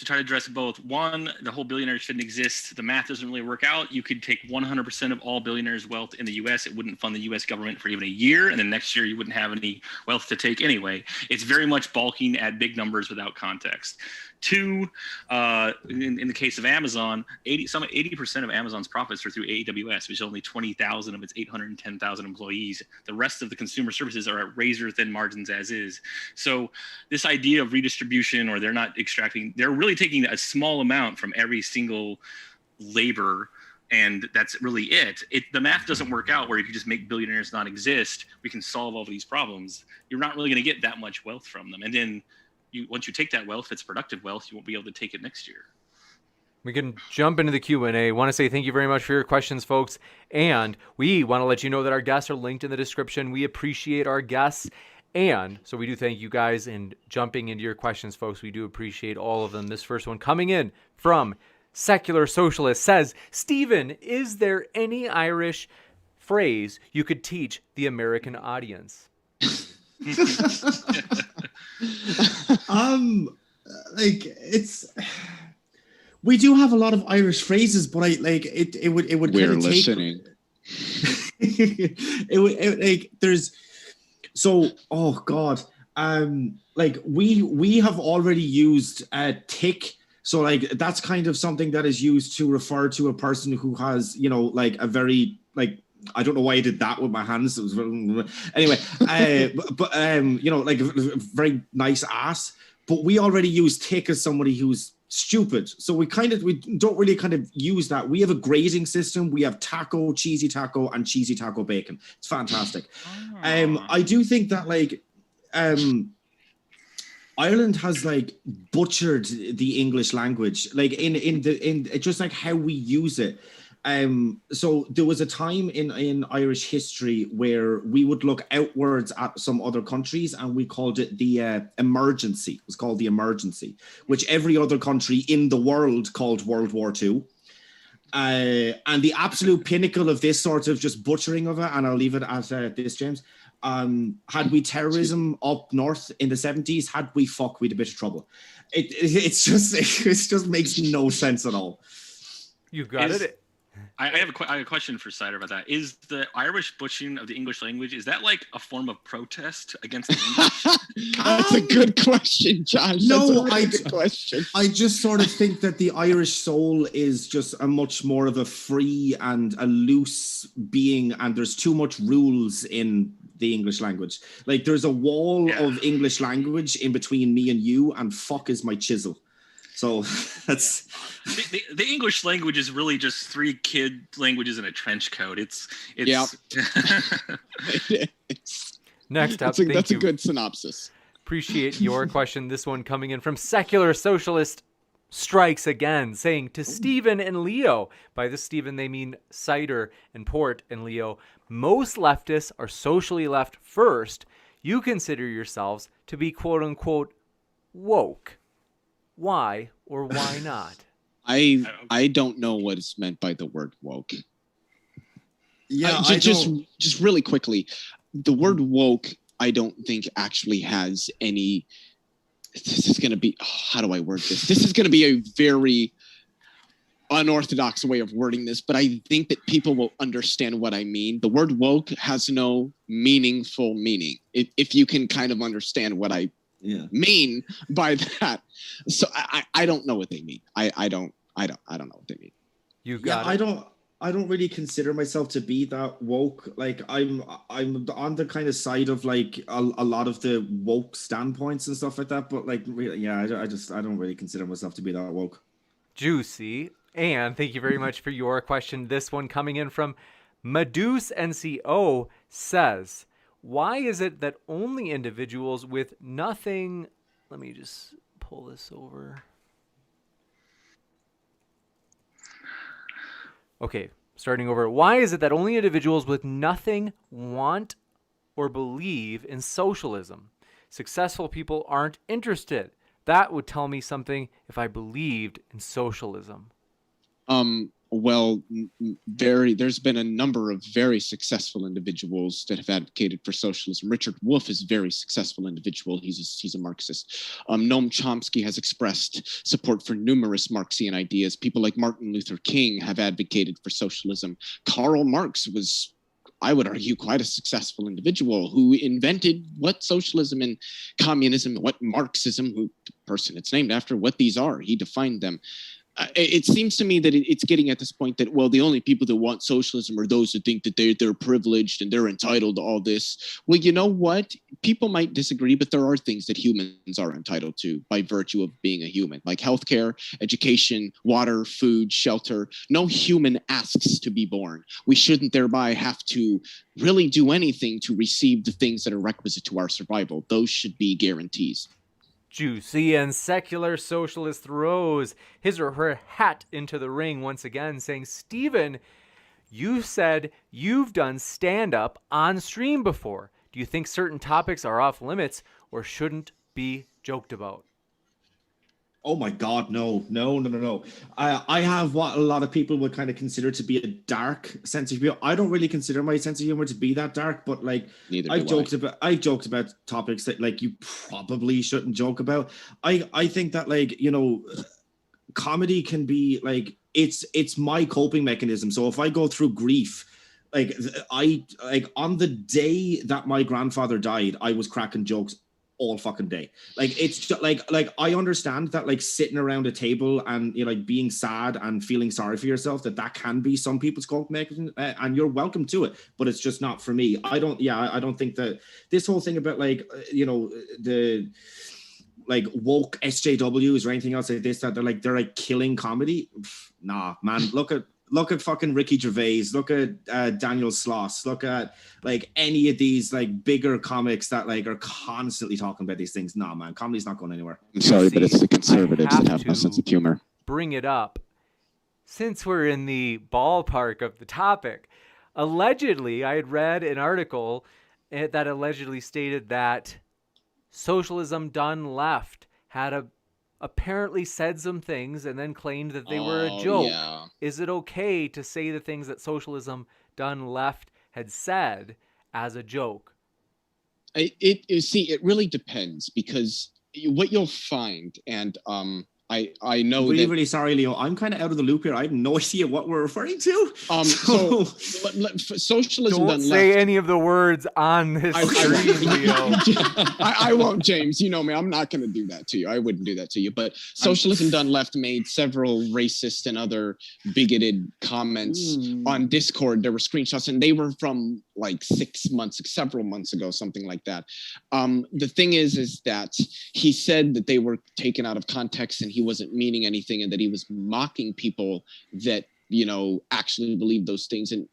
try to address both. One, the whole billionaire shouldn't exist. The math doesn't really work out. You could take 100% of all billionaires' wealth in the U.S. It wouldn't fund the U.S. government for even a year, and then next year you wouldn't have any wealth to take anyway. It's very much balking at big numbers without context. Two, in the case of Amazon, 80% of Amazon's profits are through AWS, which is only 20,000 of its 810,000 employees. The rest of the consumer services are at razor thin margins as is. So this idea of redistribution, or they're not extracting, they're really taking a small amount from every single labor, and that's really it. The math doesn't work out where if you just make billionaires not exist, we can solve all of these problems. You're not really going to get that much wealth from them. And then once you take that wealth, if it's productive wealth, you won't be able to take it next year.
We can jump into the Q&A. Want to say thank you very much for your questions, folks. And we want to let you know that our guests are linked in the description. We appreciate our guests. And so we do thank you guys. And jumping into your questions, folks, we do appreciate all of them. This first one coming in from Secular Socialist says, Stephen, is there any Irish phrase you could teach the American audience?
We do have a lot of Irish phrases, but it would
we're
kind of
listening.
We have already used tick. So that's kind of something that is used to refer to a person who has, a very I don't know why I did that with my hands. It was anyway, but a very nice ass. But we already use tick as somebody who's stupid. So we don't really kind of use that. We have a grading system. We have taco, cheesy taco, and cheesy taco bacon. It's fantastic. I do think that Ireland has butchered the English language, in just how we use it. So there was a time in Irish history where we would look outwards at some other countries and we called it the emergency. It was called the emergency, which every other country in the world called World War II. And the absolute pinnacle of this sort of just butchering of it, and I'll leave it at this, James, had we terrorism up north in the 70s, had we we'd a bit of trouble. It just makes no sense at all.
You got it.
I have a question for Cider about that. Is the Irish butchering of the English language, is that like a form of protest against the English?
That's a good question, Josh.
No,
That's a really good question.
I just sort of think that the Irish soul is just a much more of a free and a loose being, and there's too much rules in the English language. Like there's a wall of English language in between me and you, and fuck is my chisel. So that's
the English language is really just three kid languages in a trench coat. It's
Next up,
that's a good synopsis.
Appreciate your question. This one coming in from Secular Socialist Strikes Again, saying to Stephen and Leo, by this Stephen they mean Cider and Port and Leo, most leftists are socially left first. You consider yourselves to be quote unquote woke. Why or why not?
I don't know what is meant by the word woke.
Yeah,
just really quickly, the word woke I don't think actually has any. This is going to be, how do I word this? This is going to be a very unorthodox way of wording this, but I think that people will understand what I mean. The word woke has no meaningful meaning. If you can kind of understand what I mean by that. So I don't know what they mean. I don't know what they mean.
You got it.
I don't really consider myself to be that woke. Like I'm on the kind of side of like a lot of the woke standpoints and stuff like that. But like, really, I don't really consider myself to be that woke.
Juicy. And thank you very much for your question. This one coming in from Meduse NCO says, why is it that only individuals with nothing... Let me just pull this over. Okay, starting over. Why is it that only individuals with nothing want or believe in socialism? Successful people aren't interested. That would tell me something if I believed in socialism.
Well, there's been a number of very successful individuals that have advocated for socialism. Richard Wolff is a very successful individual. He's a Marxist. Noam Chomsky has expressed support for numerous Marxian ideas. People like Martin Luther King have advocated for socialism. Karl Marx was, I would argue, quite a successful individual who invented what socialism and communism, what Marxism, who the person it's named after, what these are. He defined them. It seems to me that it's getting at this point that, well, the only people that want socialism are those who think that they're privileged and they're entitled to all this. Well, you know what? People might disagree, but there are things that humans are entitled to by virtue of being a human, like healthcare, education, water, food, shelter. No human asks to be born. We shouldn't thereby have to really do anything to receive the things that are requisite to our survival. Those should be guarantees.
Juicy and Secular Socialist throws his or her hat into the ring once again, saying, Stephen, you said you've done stand-up on stream before. Do you think certain topics are off limits or shouldn't be joked about?
Oh my God, no. I have what a lot of people would kind of consider to be a dark sense of humor. I don't really consider my sense of humor to be that dark, but like I've joked about topics that like you probably shouldn't joke about. I think that like, you know, comedy can be like it's my coping mechanism. So if I go through grief, like on the day that my grandfather died, I was cracking jokes all fucking day. Like it's just like I understand that like sitting around a table and you know like being sad and feeling sorry for yourself, that can be some people's coping mechanism, and you're welcome to it, but it's just not for me. I don't think that this whole thing about like you know the like woke SJWs or anything else like this that they're like killing comedy. Nah, man, look at fucking Ricky Gervais, look at Daniel Sloss, look at like any of these like bigger comics that like are constantly talking about these things. Nah, man, comedy's not going anywhere.
I'm sorry, but it's the conservatives that have no sense of humor.
Bring it up. Since we're in the ballpark of the topic, allegedly, I had read an article that allegedly stated that Socialism Done Left had apparently said some things and then claimed that they were a joke. Yeah. Is it okay to say the things that Socialism Done Left had said as a joke?
See, it really depends, because what you'll find, and I know
really,
that.
really sorry, Leo. I'm kind of out of the loop here. I have no idea what we're referring to.
So socialism
Don't
done
say
left.
any of the words on this stream, Leo.
I won't, James. You know me. I'm not going to do that to you. I wouldn't do that to you. But Socialism Done Left made several racist and other bigoted comments on Discord. There were screenshots, and they were from like several months ago, something like that. The thing is that he said that they were taken out of context and he wasn't meaning anything, and that he was mocking people that, actually believe those things. And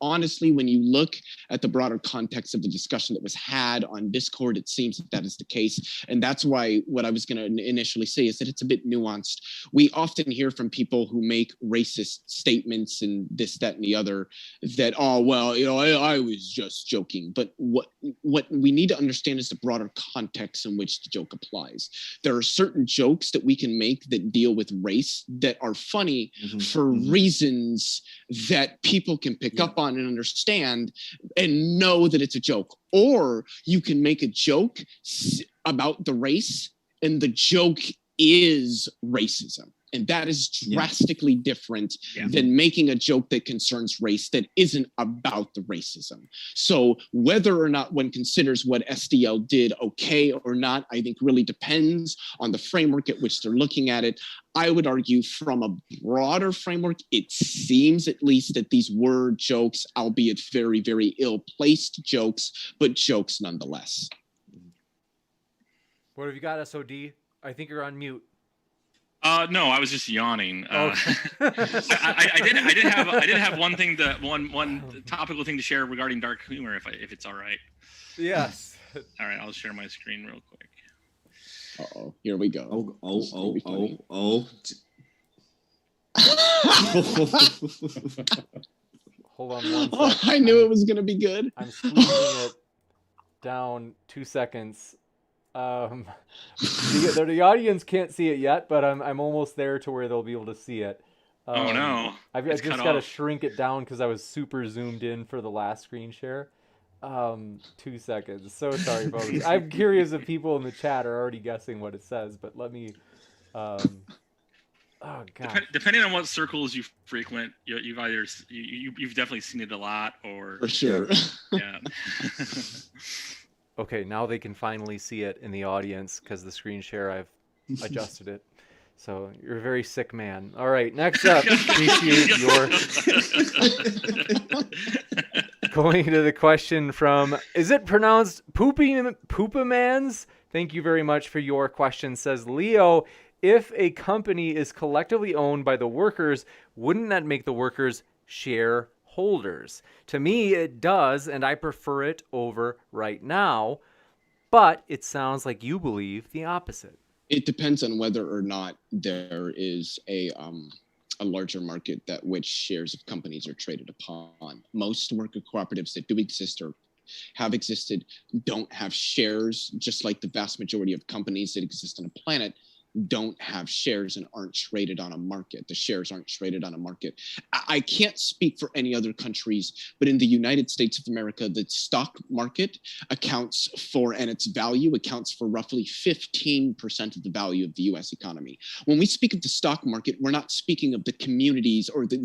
honestly, when you look at the broader context of the discussion that was had on Discord, it seems that is the case. And that's why what I was going to initially say is that it's a bit nuanced. We often hear from people who make racist statements and this, that, and the other that, oh, well, I was just joking. But what we need to understand is the broader context in which the joke applies. There are certain jokes that we can make that deal with race that are funny for reasons that people can pick up on and understand and know that it's a joke. Or you can make a joke about the race and the joke is racism. And that is drastically different than making a joke that concerns race that isn't about the racism. So whether or not one considers what SDL did okay or not, I think really depends on the framework at which they're looking at it. I would argue from a broader framework, it seems at least that these were jokes, albeit very, very ill-placed jokes, but jokes nonetheless.
What have you got, SOD? I think you're on mute.
No, I was just yawning.
Okay.
I did have one thing one topical thing to share regarding dark humor, if it's all right.
Yes.
All right, I'll share my screen real quick.
Uh-oh, here we go.
Oh.
Hold on one second.
I knew it was going to be good.
I'm squeezing it down 2 seconds. The audience can't see it yet, but I'm almost there to where they'll be able to see it.
Oh no!
I've just got to shrink it down because I was super zoomed in for the last screen share. 2 seconds. So sorry, folks. I'm curious if people in the chat are already guessing what it says, but let me. Oh god.
Depending on what circles you frequent, you've either you've definitely seen it a lot, or
for sure.
Yeah.
Okay, now they can finally see it in the audience because the screen share, I've adjusted it. So you're a very sick man. All right, next up, appreciate your going to the question from, is it pronounced Poopamans? Thank you very much for your question. Says Leo, if a company is collectively owned by the workers, wouldn't that make the workers shareholders? To me, it does, and I prefer it over right now. But it sounds like you believe the opposite.
It depends on whether or not there is a larger market that which shares of companies are traded upon. Most worker cooperatives that do exist or have existed don't have shares, just like the vast majority of companies that exist on the planet don't have shares and aren't traded on a market. The shares aren't traded on a market. I can't speak for any other countries, but in the United States of America, the stock market accounts for, and its value accounts for roughly 15% of the value of the US economy. When we speak of the stock market, we're not speaking of the communities or the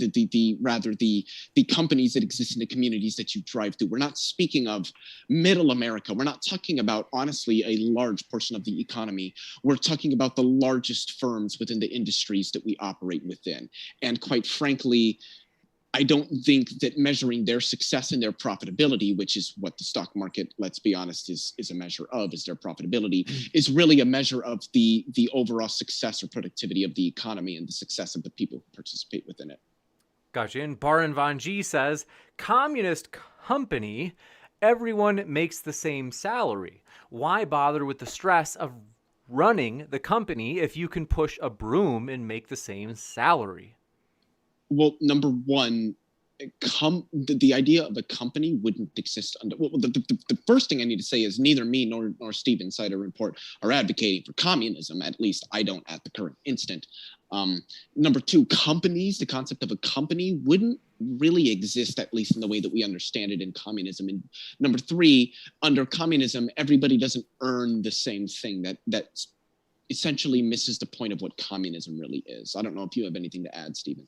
companies that exist in the communities that you drive through. We're not speaking of middle America. We're not talking about, honestly, a large portion of the economy. We're talking about the largest firms within the industries that we operate within. And quite frankly, I don't think that measuring their success and their profitability, which is what the stock market, let's be honest, is a measure of, is their profitability, is really a measure of the overall success or productivity of the economy and the success of the people who participate within it.
Gotcha. And Baran Van G says, communist company, everyone makes the same salary. Why bother with the stress of running the company if you can push a broom and make the same salary?
Well, number one, the idea of a company wouldn't exist under. Well, the first thing I need to say is neither me nor Steve Insider Report are advocating for communism. At least I don't at the current instant. Number two, companies, the concept of a company wouldn't really exist, at least in the way that we understand it in communism. And number three, under communism, everybody doesn't earn the same thing. That essentially misses the point of what communism really is. I don't know if you have anything to add, Stephen.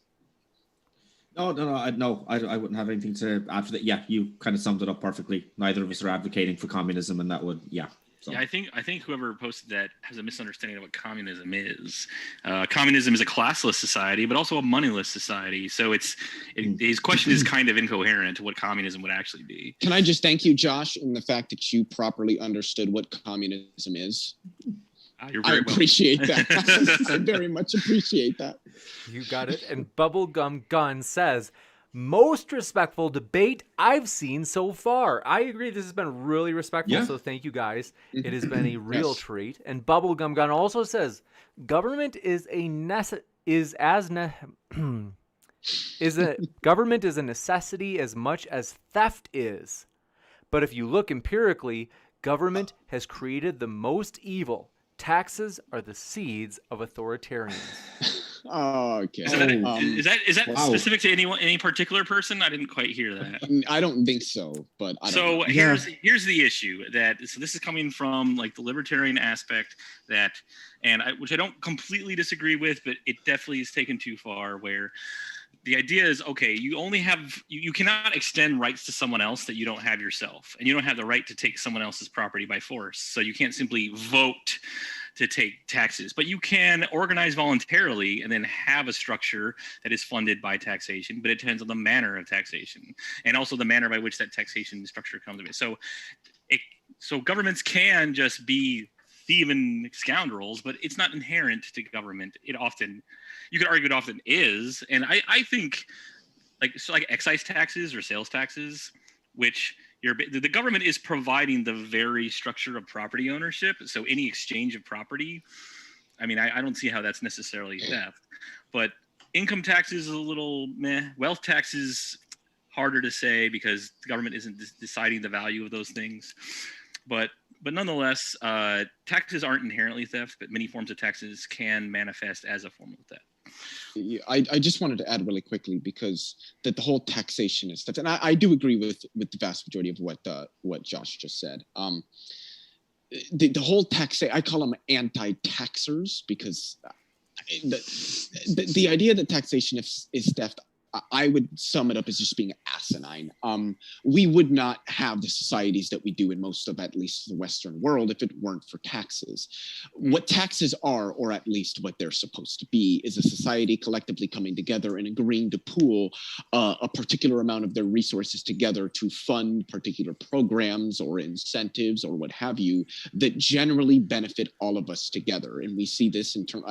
No, I wouldn't have anything to add to that. Yeah, you kind of summed it up perfectly. Neither of us are advocating for communism, and that would, yeah. So.
Yeah, I think whoever posted that has a misunderstanding of what communism is. Communism is a classless society, but also a moneyless society. So his question is kind of incoherent to what communism would actually be.
Can I just thank you, Josh, in the fact that you properly understood what communism is? I appreciate that. I very much appreciate that.
You got it. And Bubblegum Gun says, most respectful debate I've seen so far. I agree. This has been really respectful. Yeah. So thank you guys. It has been a real treat. And Bubblegum Gun also says, government is a necessity as much as theft is. But if you look empirically, government has created the most evil. Taxes are the seeds of authoritarians.
Oh, okay.
Is that wow. Specific to any particular person? I didn't quite hear that.
I don't think so, but I don't know.
Here's the issue so this is coming from like the libertarian aspect which I don't completely disagree with, but it definitely is taken too far. Where the idea is, okay, you cannot extend rights to someone else that you don't have yourself, and you don't have the right to take someone else's property by force. So you can't simply vote to take taxes, but you can organize voluntarily and then have a structure that is funded by taxation, but it depends on the manner of taxation and also the manner by which that taxation structure comes about. So governments can just be thieving scoundrels, but it's not inherent to government. You could argue it often is. And I think like excise taxes or sales taxes, which the government is providing the very structure of property ownership. So any exchange of property, I mean, I don't see how that's necessarily theft. But income taxes is a little meh. Wealth taxes, harder to say because the government isn't deciding the value of those things. But nonetheless, taxes aren't inherently theft, but many forms of taxes can manifest as a form of theft.
I just wanted to add really quickly because that the whole taxation is theft, and I do agree with the vast majority of what Josh just said. The whole I call them anti-taxers because the idea that taxation is theft, I would sum it up as just being asinine. We would not have the societies that we do in most of at least the Western world if it weren't for taxes. What taxes are, or at least what they're supposed to be, is a society collectively coming together and agreeing to pool a particular amount of their resources together to fund particular programs or incentives or what have you that generally benefit all of us together. And we see this in terms,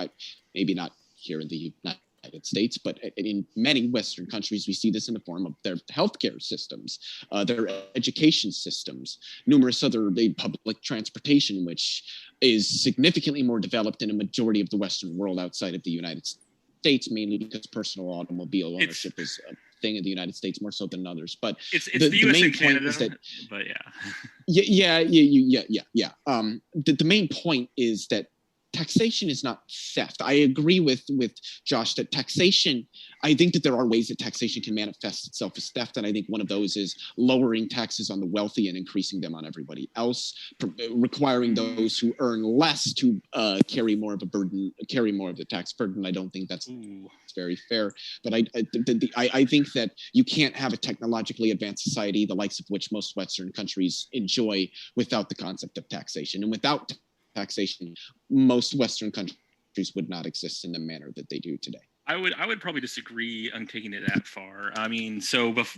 maybe not here in the United States, but in many Western countries, we see this in the form of their healthcare systems, their education systems, numerous other public transportation, which is significantly more developed in a majority of the Western world outside of the United States, mainly because personal automobile ownership is a thing in the United States more so than others. But
it's the US
main
and Canada,
point is that,
but
yeah. The main point is that taxation is not theft. I agree with Josh that taxation, I think that there are ways that taxation can manifest itself as theft. And I think one of those is lowering taxes on the wealthy and increasing them on everybody else, requiring those who earn less to carry more of the tax burden. I don't think that's very fair. But I think that you can't have a technologically advanced society, the likes of which most Western countries enjoy, without the concept of taxation. And without taxation, most Western countries would not exist in the manner that they do today.
I would probably disagree on taking it that far. I mean, the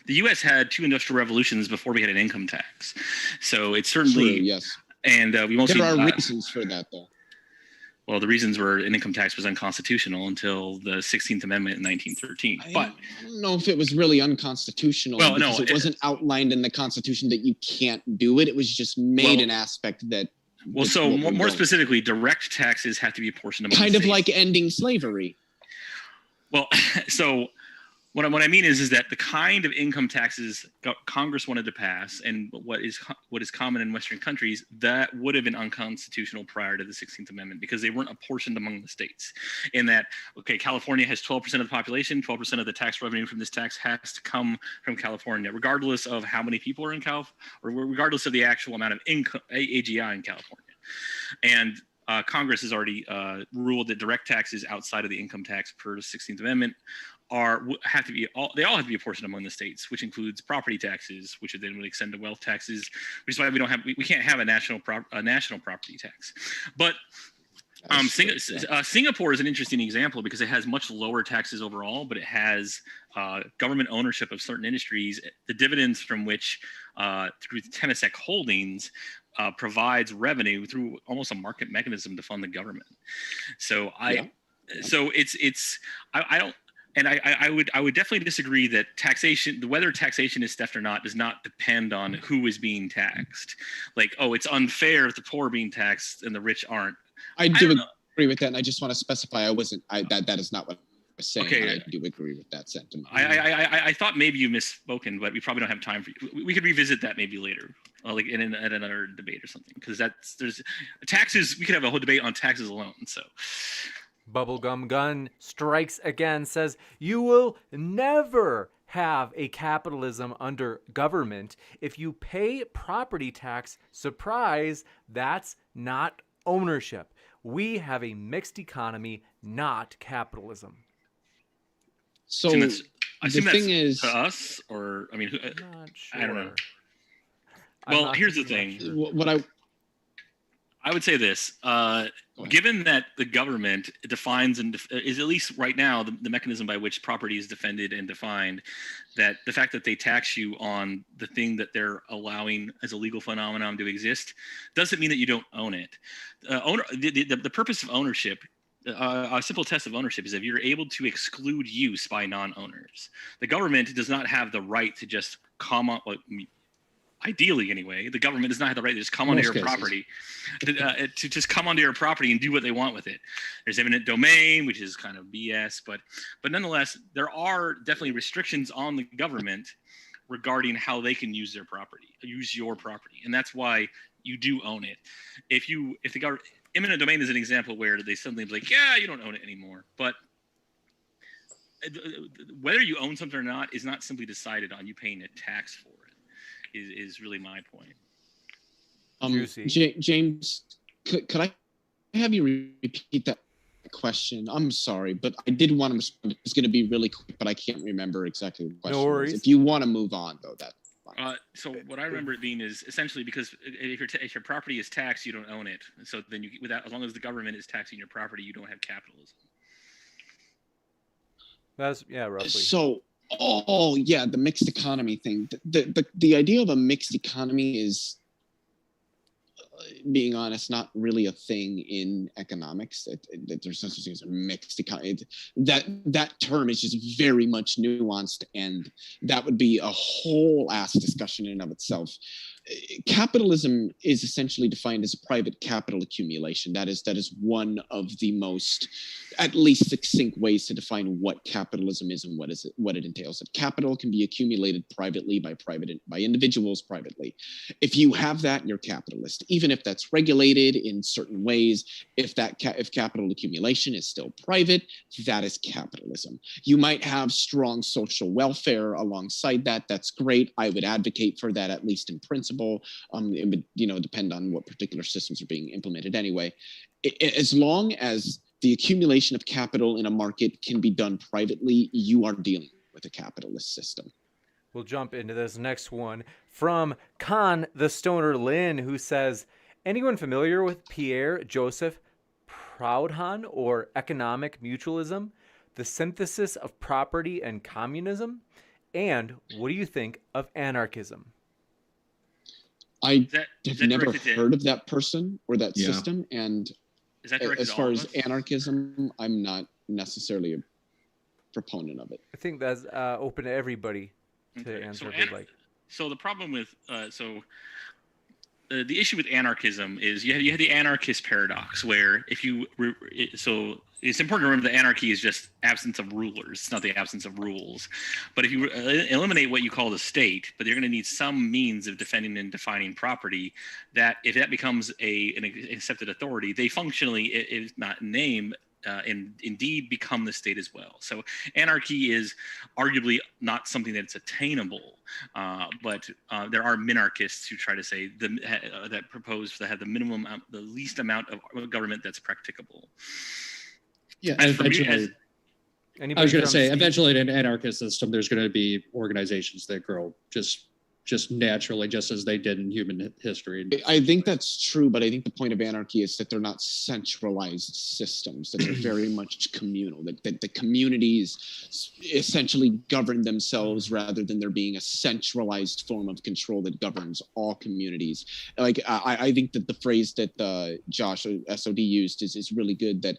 U.S. had 2 industrial revolutions before we had an income tax, so it's certainly
true, yes.
And we mostly
there are reasons for that, though.
Well, the reasons were an income tax was unconstitutional until the 16th Amendment in 1913.
I don't know if it was really unconstitutional.
Well,
because it wasn't outlined in the Constitution that you can't do it. It was just made an aspect that.
Well, so more specifically, direct taxes have to be apportioned among
kind
the
of
states.
like ending slavery.
Well, so What I mean is that the kind of income taxes Congress wanted to pass, and what is common in Western countries, that would have been unconstitutional prior to the 16th Amendment because they weren't apportioned among the states. In that, okay, California has 12% of the population, 12% of the tax revenue from this tax has to come from California, regardless of how many people are in California, or regardless of the actual amount of income AGI in California. And Congress has already ruled that direct taxes outside of the income tax per the 16th Amendment they all have to be apportioned among the states, which includes property taxes, which would then would extend to wealth taxes, which is why we can't have a national property tax. But Singapore is an interesting example because it has much lower taxes overall, but it has government ownership of certain industries, the dividends from which through Temasek Holdings provides revenue through almost a market mechanism to fund the government. So I don't. And I would definitely disagree that whether taxation is theft or not, does not depend on who is being taxed. Like, oh, it's unfair if the poor are being taxed and the rich aren't.
I do agree with that, and I just want to specify that is not what I was saying.
Okay.
I do agree with that sentiment.
I thought maybe you misspoken, but we probably don't have time for you. We could revisit that maybe later, like at another debate or something, because there's taxes. We could have a whole debate on taxes alone. So.
Bubblegum Gun strikes again, says, you will never have a capitalism under government if you pay property tax. Surprise, that's not ownership. We have a mixed economy, not capitalism.
So
I assume
the thing is,
to us, or I mean,
Not sure.
I don't know. Well, here's the thing.
Sure.
what
I would say this: given that the government defines and is at least right now the mechanism by which property is defended and defined, that the fact that they tax you on the thing that they're allowing as a legal phenomenon to exist doesn't mean that you don't own it. The purpose of ownership. A simple test of ownership is if you're able to exclude use by non-owners. The government does not have the right to just come on. Ideally, anyway, the government does not have the right to just come onto your property, to just come onto your property and do what they want with it. There's eminent domain, which is kind of BS, but nonetheless, there are definitely restrictions on the government regarding how they can use your property, and that's why you do own it. If the government, eminent domain is an example where they suddenly be like, yeah, you don't own it anymore, but whether you own something or not is not simply decided on you paying a tax for it. Is really my point.
James, could I have you repeat that question? I'm sorry, but I did want to respond. It's going to be really quick, but I can't remember exactly what the question
No worries.
was. If you want to move on, though, that's fine.
So what I remember it being is essentially because if your property is taxed, you don't own it. So then as long as the government is taxing your property, you don't have capitalism.
That's roughly.
So. Oh yeah, the mixed economy thing. The idea of a mixed economy is, being honest, not really a thing in economics. There's no such thing as a mixed economy. That term is just very much nuanced, and that would be a whole ass discussion in and of itself. Capitalism is essentially defined as a private capital accumulation. That is one of the most, at least, succinct ways to define what capitalism is and what it entails. That capital can be accumulated privately by individuals privately. If you have that, you're capitalist. Even if that's regulated in certain ways, if capital accumulation is still private, that is capitalism. You might have strong social welfare alongside that. That's great. I would advocate for that, at least in principle. It would, depend on what particular systems are being implemented anyway. As long as the accumulation of capital in a market can be done privately, you are dealing with a capitalist system.
We'll jump into this next one from Con the Stoner Lynn, who says, anyone familiar with Pierre Joseph Proudhon or economic mutualism, the synthesis of property and communism? And what do you think of anarchism?
I have never heard of that person or that system, and as far as anarchism, I'm not necessally a proponent of it.
I think that's open to everybody to answer if they'd like.
So the problem with the issue with anarchism is you have the anarchist paradox, where it's important to remember that anarchy is just absence of rulers. It's not the absence of rules. But if you eliminate what you call the state, but you're going to need some means of defending and defining property, that if that becomes an accepted authority, they functionally, if not in name, and indeed become the state as well. So anarchy is arguably not something that's attainable, but there are minarchists who try to say that propose to have the least amount of government that's practicable.
Yeah,
As for me,
eventually. I was going to say, eventually, in an anarchist system, there's going to be organizations that grow just naturally, just as they did in human history.
I think that's true, but I think the point of anarchy is that they're not centralized systems, that they're very much communal, that the communities essentially govern themselves rather than there being a centralized form of control that governs all communities. Like, I think that the phrase that Josh SOD used is really good, that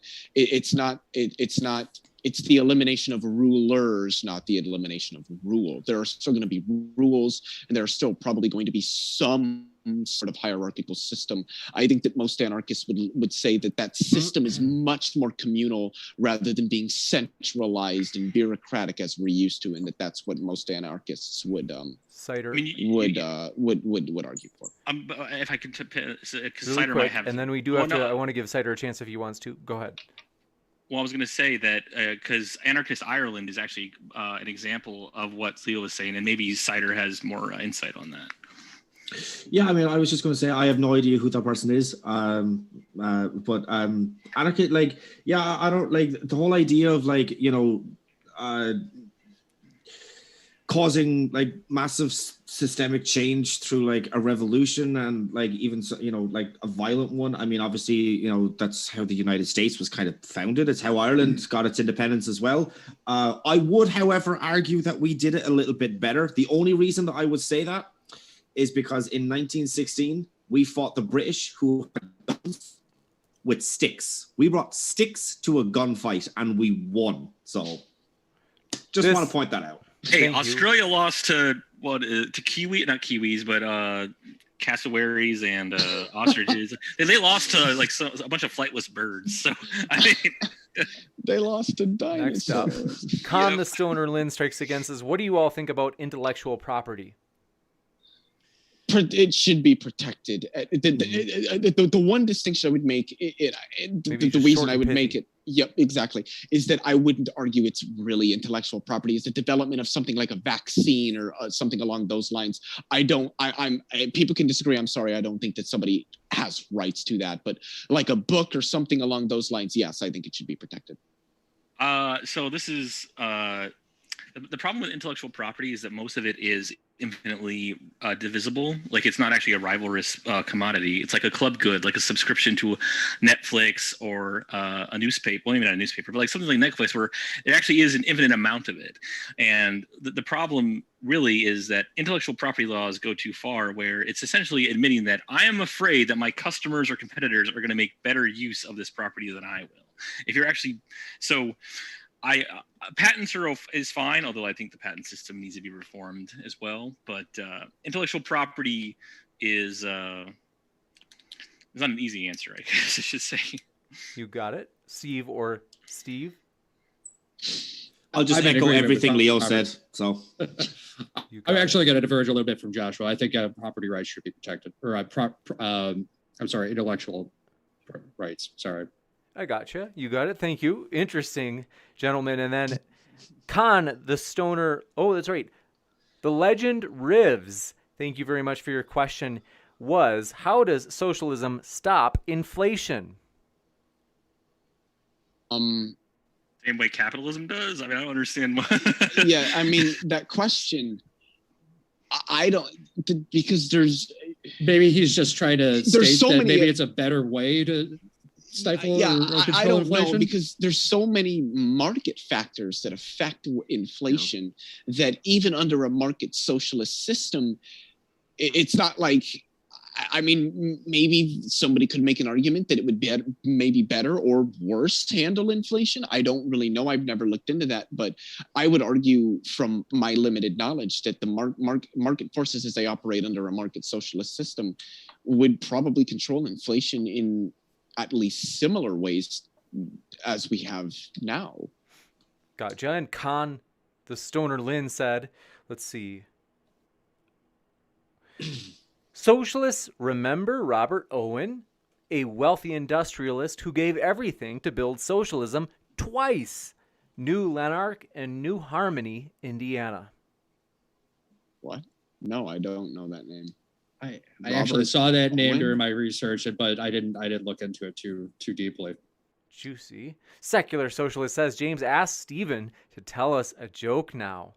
it's the elimination of rulers, not the elimination of rule. There are still going to be rules, and there are still probably going to be some sort of hierarchical system. I think that most anarchists would say that system is much more communal rather than being centralized and bureaucratic as we're used to, and that's what most anarchists would
Cider
would argue for.
If I can, because
really
Cider
quick,
might have,
and then we do have to. I want to give Cider a chance if he wants to. Go ahead.
Well, I was going to say that because Anarchist Ireland is actually an example of what Leo was saying, and maybe Cider has more insight on that.
Yeah, I mean, I was just going to say I have no idea who that person is. But anarchy, like, yeah, I don't like the whole idea of like, causing like massive systemic change through like a revolution and like even like a violent one. I mean, obviously, that's how the United States was kind of founded. It's how Ireland got its independence as well. I would, however, argue that we did it a little bit better. The only reason that I would say that is because in 1916 we fought the British, who had guns, with sticks. We brought sticks to a gunfight and we won. So just want to point that out.
Hey, Australia lost to not Kiwis, but cassowaries and ostriches. They lost to like a bunch of flightless birds. So I mean,
they lost to
Next up,
dinosaurs.
Con the Stoner Lynn strikes against us. What do you all think about intellectual property?
It should be protected. The one distinction I would make, the reason I would make it, yep, exactly, is that I wouldn't argue it's really intellectual property. It's the development of something like a vaccine or something along those lines. People can disagree. I'm sorry. I don't think that somebody has rights to that, but like a book or something along those lines, yes, I think it should be protected.
So this is the problem with intellectual property is that most of it is infinitely divisible. Like it's not actually a rivalrous commodity. It's like a club good, like a subscription to Netflix or a newspaper. Well, maybe not a newspaper, but like something like Netflix, where it actually is an infinite amount of it. And the problem really is that intellectual property laws go too far, where it's essentially admitting that I am afraid that my customers or competitors are going to make better use of this property than I will. If you're actually patents is fine, although I think the patent system needs to be reformed as well. But intellectual property is not an easy answer, I guess I should say.
You got it, Steve or Steve?
I'll just echo everything Leo said. So
I'm actually going to diverge a little bit from Joshua. I think property rights should be protected, or intellectual rights. Sorry.
I gotcha. You got it. Thank you. Interesting, gentlemen. And then Con the Stoner. Oh, that's right. The Legend Rivs. Thank you very much for your question. Was how does socialism stop inflation?
Same way capitalism does. I mean, I don't understand why.
Yeah, I mean that question. I don't, because there's
maybe he's just trying to state that maybe it's a better way to stifle or control
I don't
inflation?
know, because there's so many market factors that affect inflation that even under a market socialist system, it's not like, I mean, maybe somebody could make an argument that it would be maybe better or worse to handle inflation. I don't really know. I've never looked into that, but I would argue from my limited knowledge that the market forces as they operate under a market socialist system would probably control inflation in at least similar ways as we have now.
Gotcha. And Khan, the Stoner Lynn said, let's see. Socialists remember Robert Owen, a wealthy industrialist who gave everything to build socialism twice. New Lanark and New Harmony, Indiana.
What? No, I don't know that name.
I
Robert
actually saw that name
Owen?
during my research, but I didn't look into it too deeply.
Juicy. Secular Socialist says, James asked Stephen to tell us a joke now.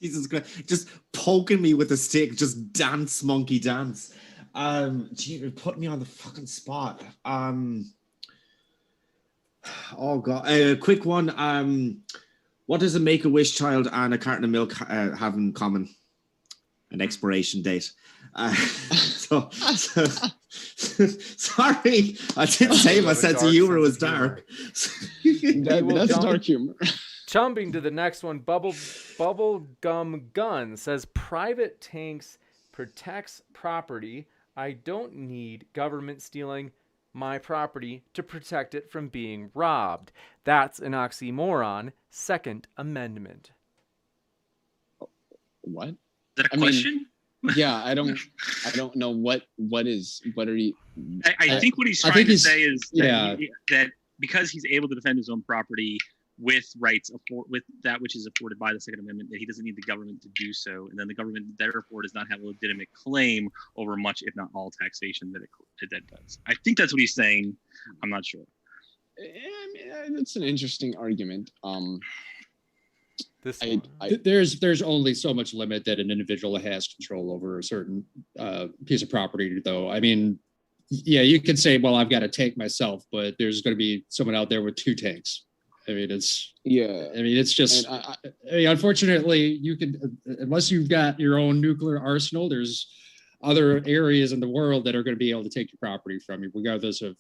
Jesus Christ, just poking me with a stick, just dance, monkey dance. Gee, it put me on the fucking spot. Oh god, a quick one. What does a Make-A-Wish child and a carton of milk have in common? An expiration date. Sorry, I didn't say my sense of humor was dark.
That's dark humor.
Jumping to the next one, Bubblegum Gun says, private tanks protects property. I don't need government stealing my property to protect it from being robbed. That's an oxymoron. Second Amendment.
What?
Is that a
I mean,
question?
Yeah, I don't know what are you.
I think what he's
I
trying
think
to say is that,
yeah.
that because he's able to defend his own property with rights with that which is afforded by the Second Amendment, that he doesn't need the government to do so, and then the government therefore does not have a legitimate claim over much, if not all, taxation that it does. I think that's what he's saying. I'm not sure.
I mean, that's an interesting argument.
There's only so much limit that an individual has control over a certain piece of property, though. I mean, yeah, you could say, well, I've got a tank myself, but there's going to be someone out there with two tanks. I mean, it's just. I mean, unfortunately, you can, unless you've got your own nuclear arsenal, there's other areas in the world that are going to be able to take your property from you, regardless of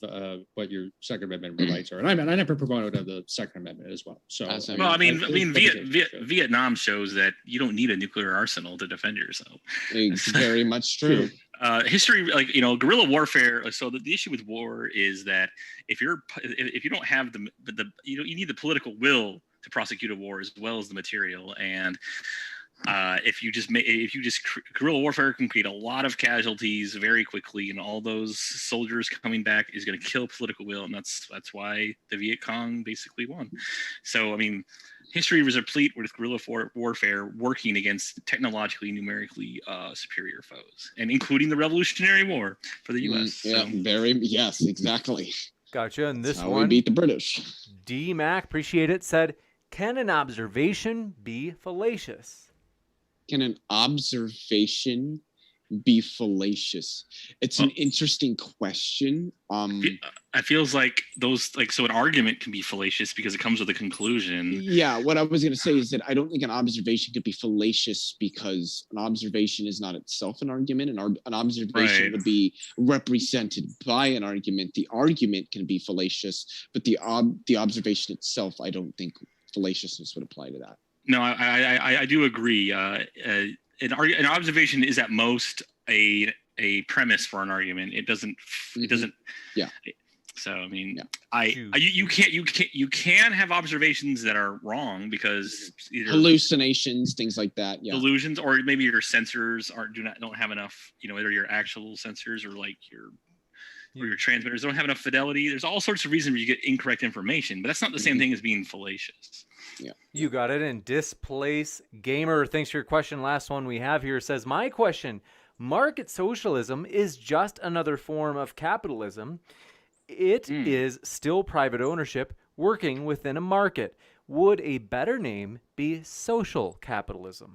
what your Second Amendment rights are. And I never promoted the Second Amendment as well. So,
well, I mean, Vietnam shows that you don't need a nuclear arsenal to defend yourself.
It's very much true.
History, like, guerrilla warfare. So the issue with war is that if you don't have you need the political will to prosecute a war as well as the material. And guerrilla warfare can create a lot of casualties very quickly, and all those soldiers coming back is going to kill political will, and that's why the Viet Cong basically won. So, I mean, history was replete with guerrilla warfare working against technologically, numerically superior foes, and including the Revolutionary War for the U.S.
Yes, exactly.
Gotcha. And this
That's how
one,
we beat the British.
D Mac, appreciate it, said, can an observation be fallacious?
Can an observation be fallacious? It's an interesting question.
It feels like so an argument can be fallacious because it comes with a conclusion.
Yeah, what I was going to say is that I don't think an observation could be fallacious because an observation is not itself an argument. An observation would be represented by an argument. The argument can be fallacious, but the observation itself, I don't think fallaciousness would apply to that.
No, I do agree. An observation is at most a premise for an argument. It doesn't.
Yeah.
So I mean,
yeah.
you can have observations that are wrong because either
hallucinations, things like that. Yeah.
Delusions, or maybe your sensors don't have enough. Either your actual sensors or like your transmitters don't have enough fidelity. There's all sorts of reasons where you get incorrect information, but that's not the same thing as being fallacious.
Yeah.
You got it. And Displace Gamer, thanks for your question. Last one we have here says, my question, market socialism is just another form of capitalism. It is still private ownership working within a market. Would a better name be social capitalism?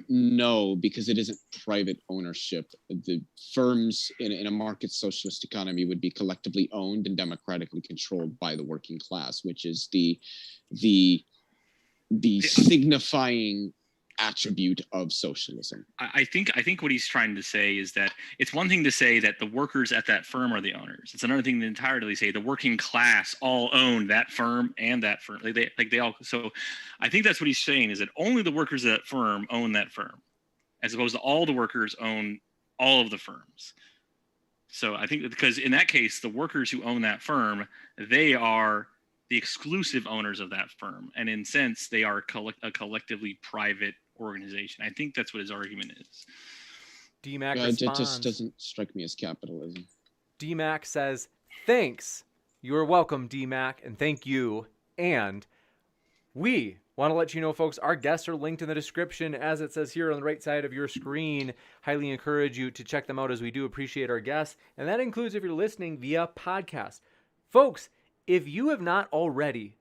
No, because it isn't private ownership. The firms in a market socialist economy would be collectively owned and democratically controlled by the working class, which is the signifying attribute of socialism.
I think what he's trying to say is that it's one thing to say that the workers at that firm are the owners. It's another thing to entirely say the working class all own that firm and that firm. They all. So I think that's what he's saying is that only the workers at that firm own that firm, as opposed to all the workers own all of the firms. So I think that because in that case, the workers who own that firm, they are the exclusive owners of that firm. And in a sense, they are a collectively private organization. I think that's what his argument is.
DMAC
It
responds.
just doesn't strike me as capitalism.
DMAC says, thanks. You're welcome, DMAC, and thank you. And we want to let you know, folks, our guests are linked in the description, as it says here on the right side of your screen. Highly encourage you to check them out, as we do appreciate our guests. And that includes if you're listening via podcast. Folks, if you have not already,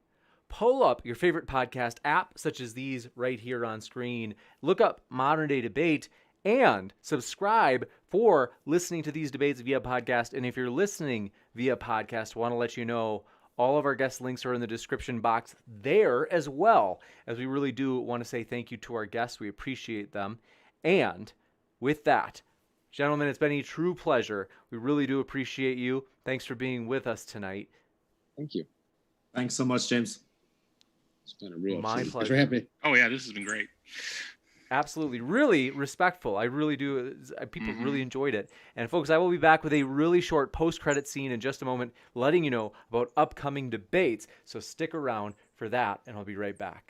pull up your favorite podcast app, such as these right here on screen. Look up Modern Day Debate and subscribe for listening to these debates via podcast. And if you're listening via podcast, I want to let you know all of our guest links are in the description box there, as well, as we really do want to say thank you to our guests. We appreciate them. And with that, gentlemen, it's been a true pleasure. We really do appreciate you. Thanks for being with us tonight.
Thank you.
Thanks so much, James.
It's been a real
My
treat.
pleasure.
Thanks for having me.
Oh yeah, this has been great.
Absolutely. Really respectful. I really do. People really enjoyed it. And folks, I will be back with a really short post-credit scene in just a moment, letting you know about upcoming debates. So stick around for that, and I'll be right back.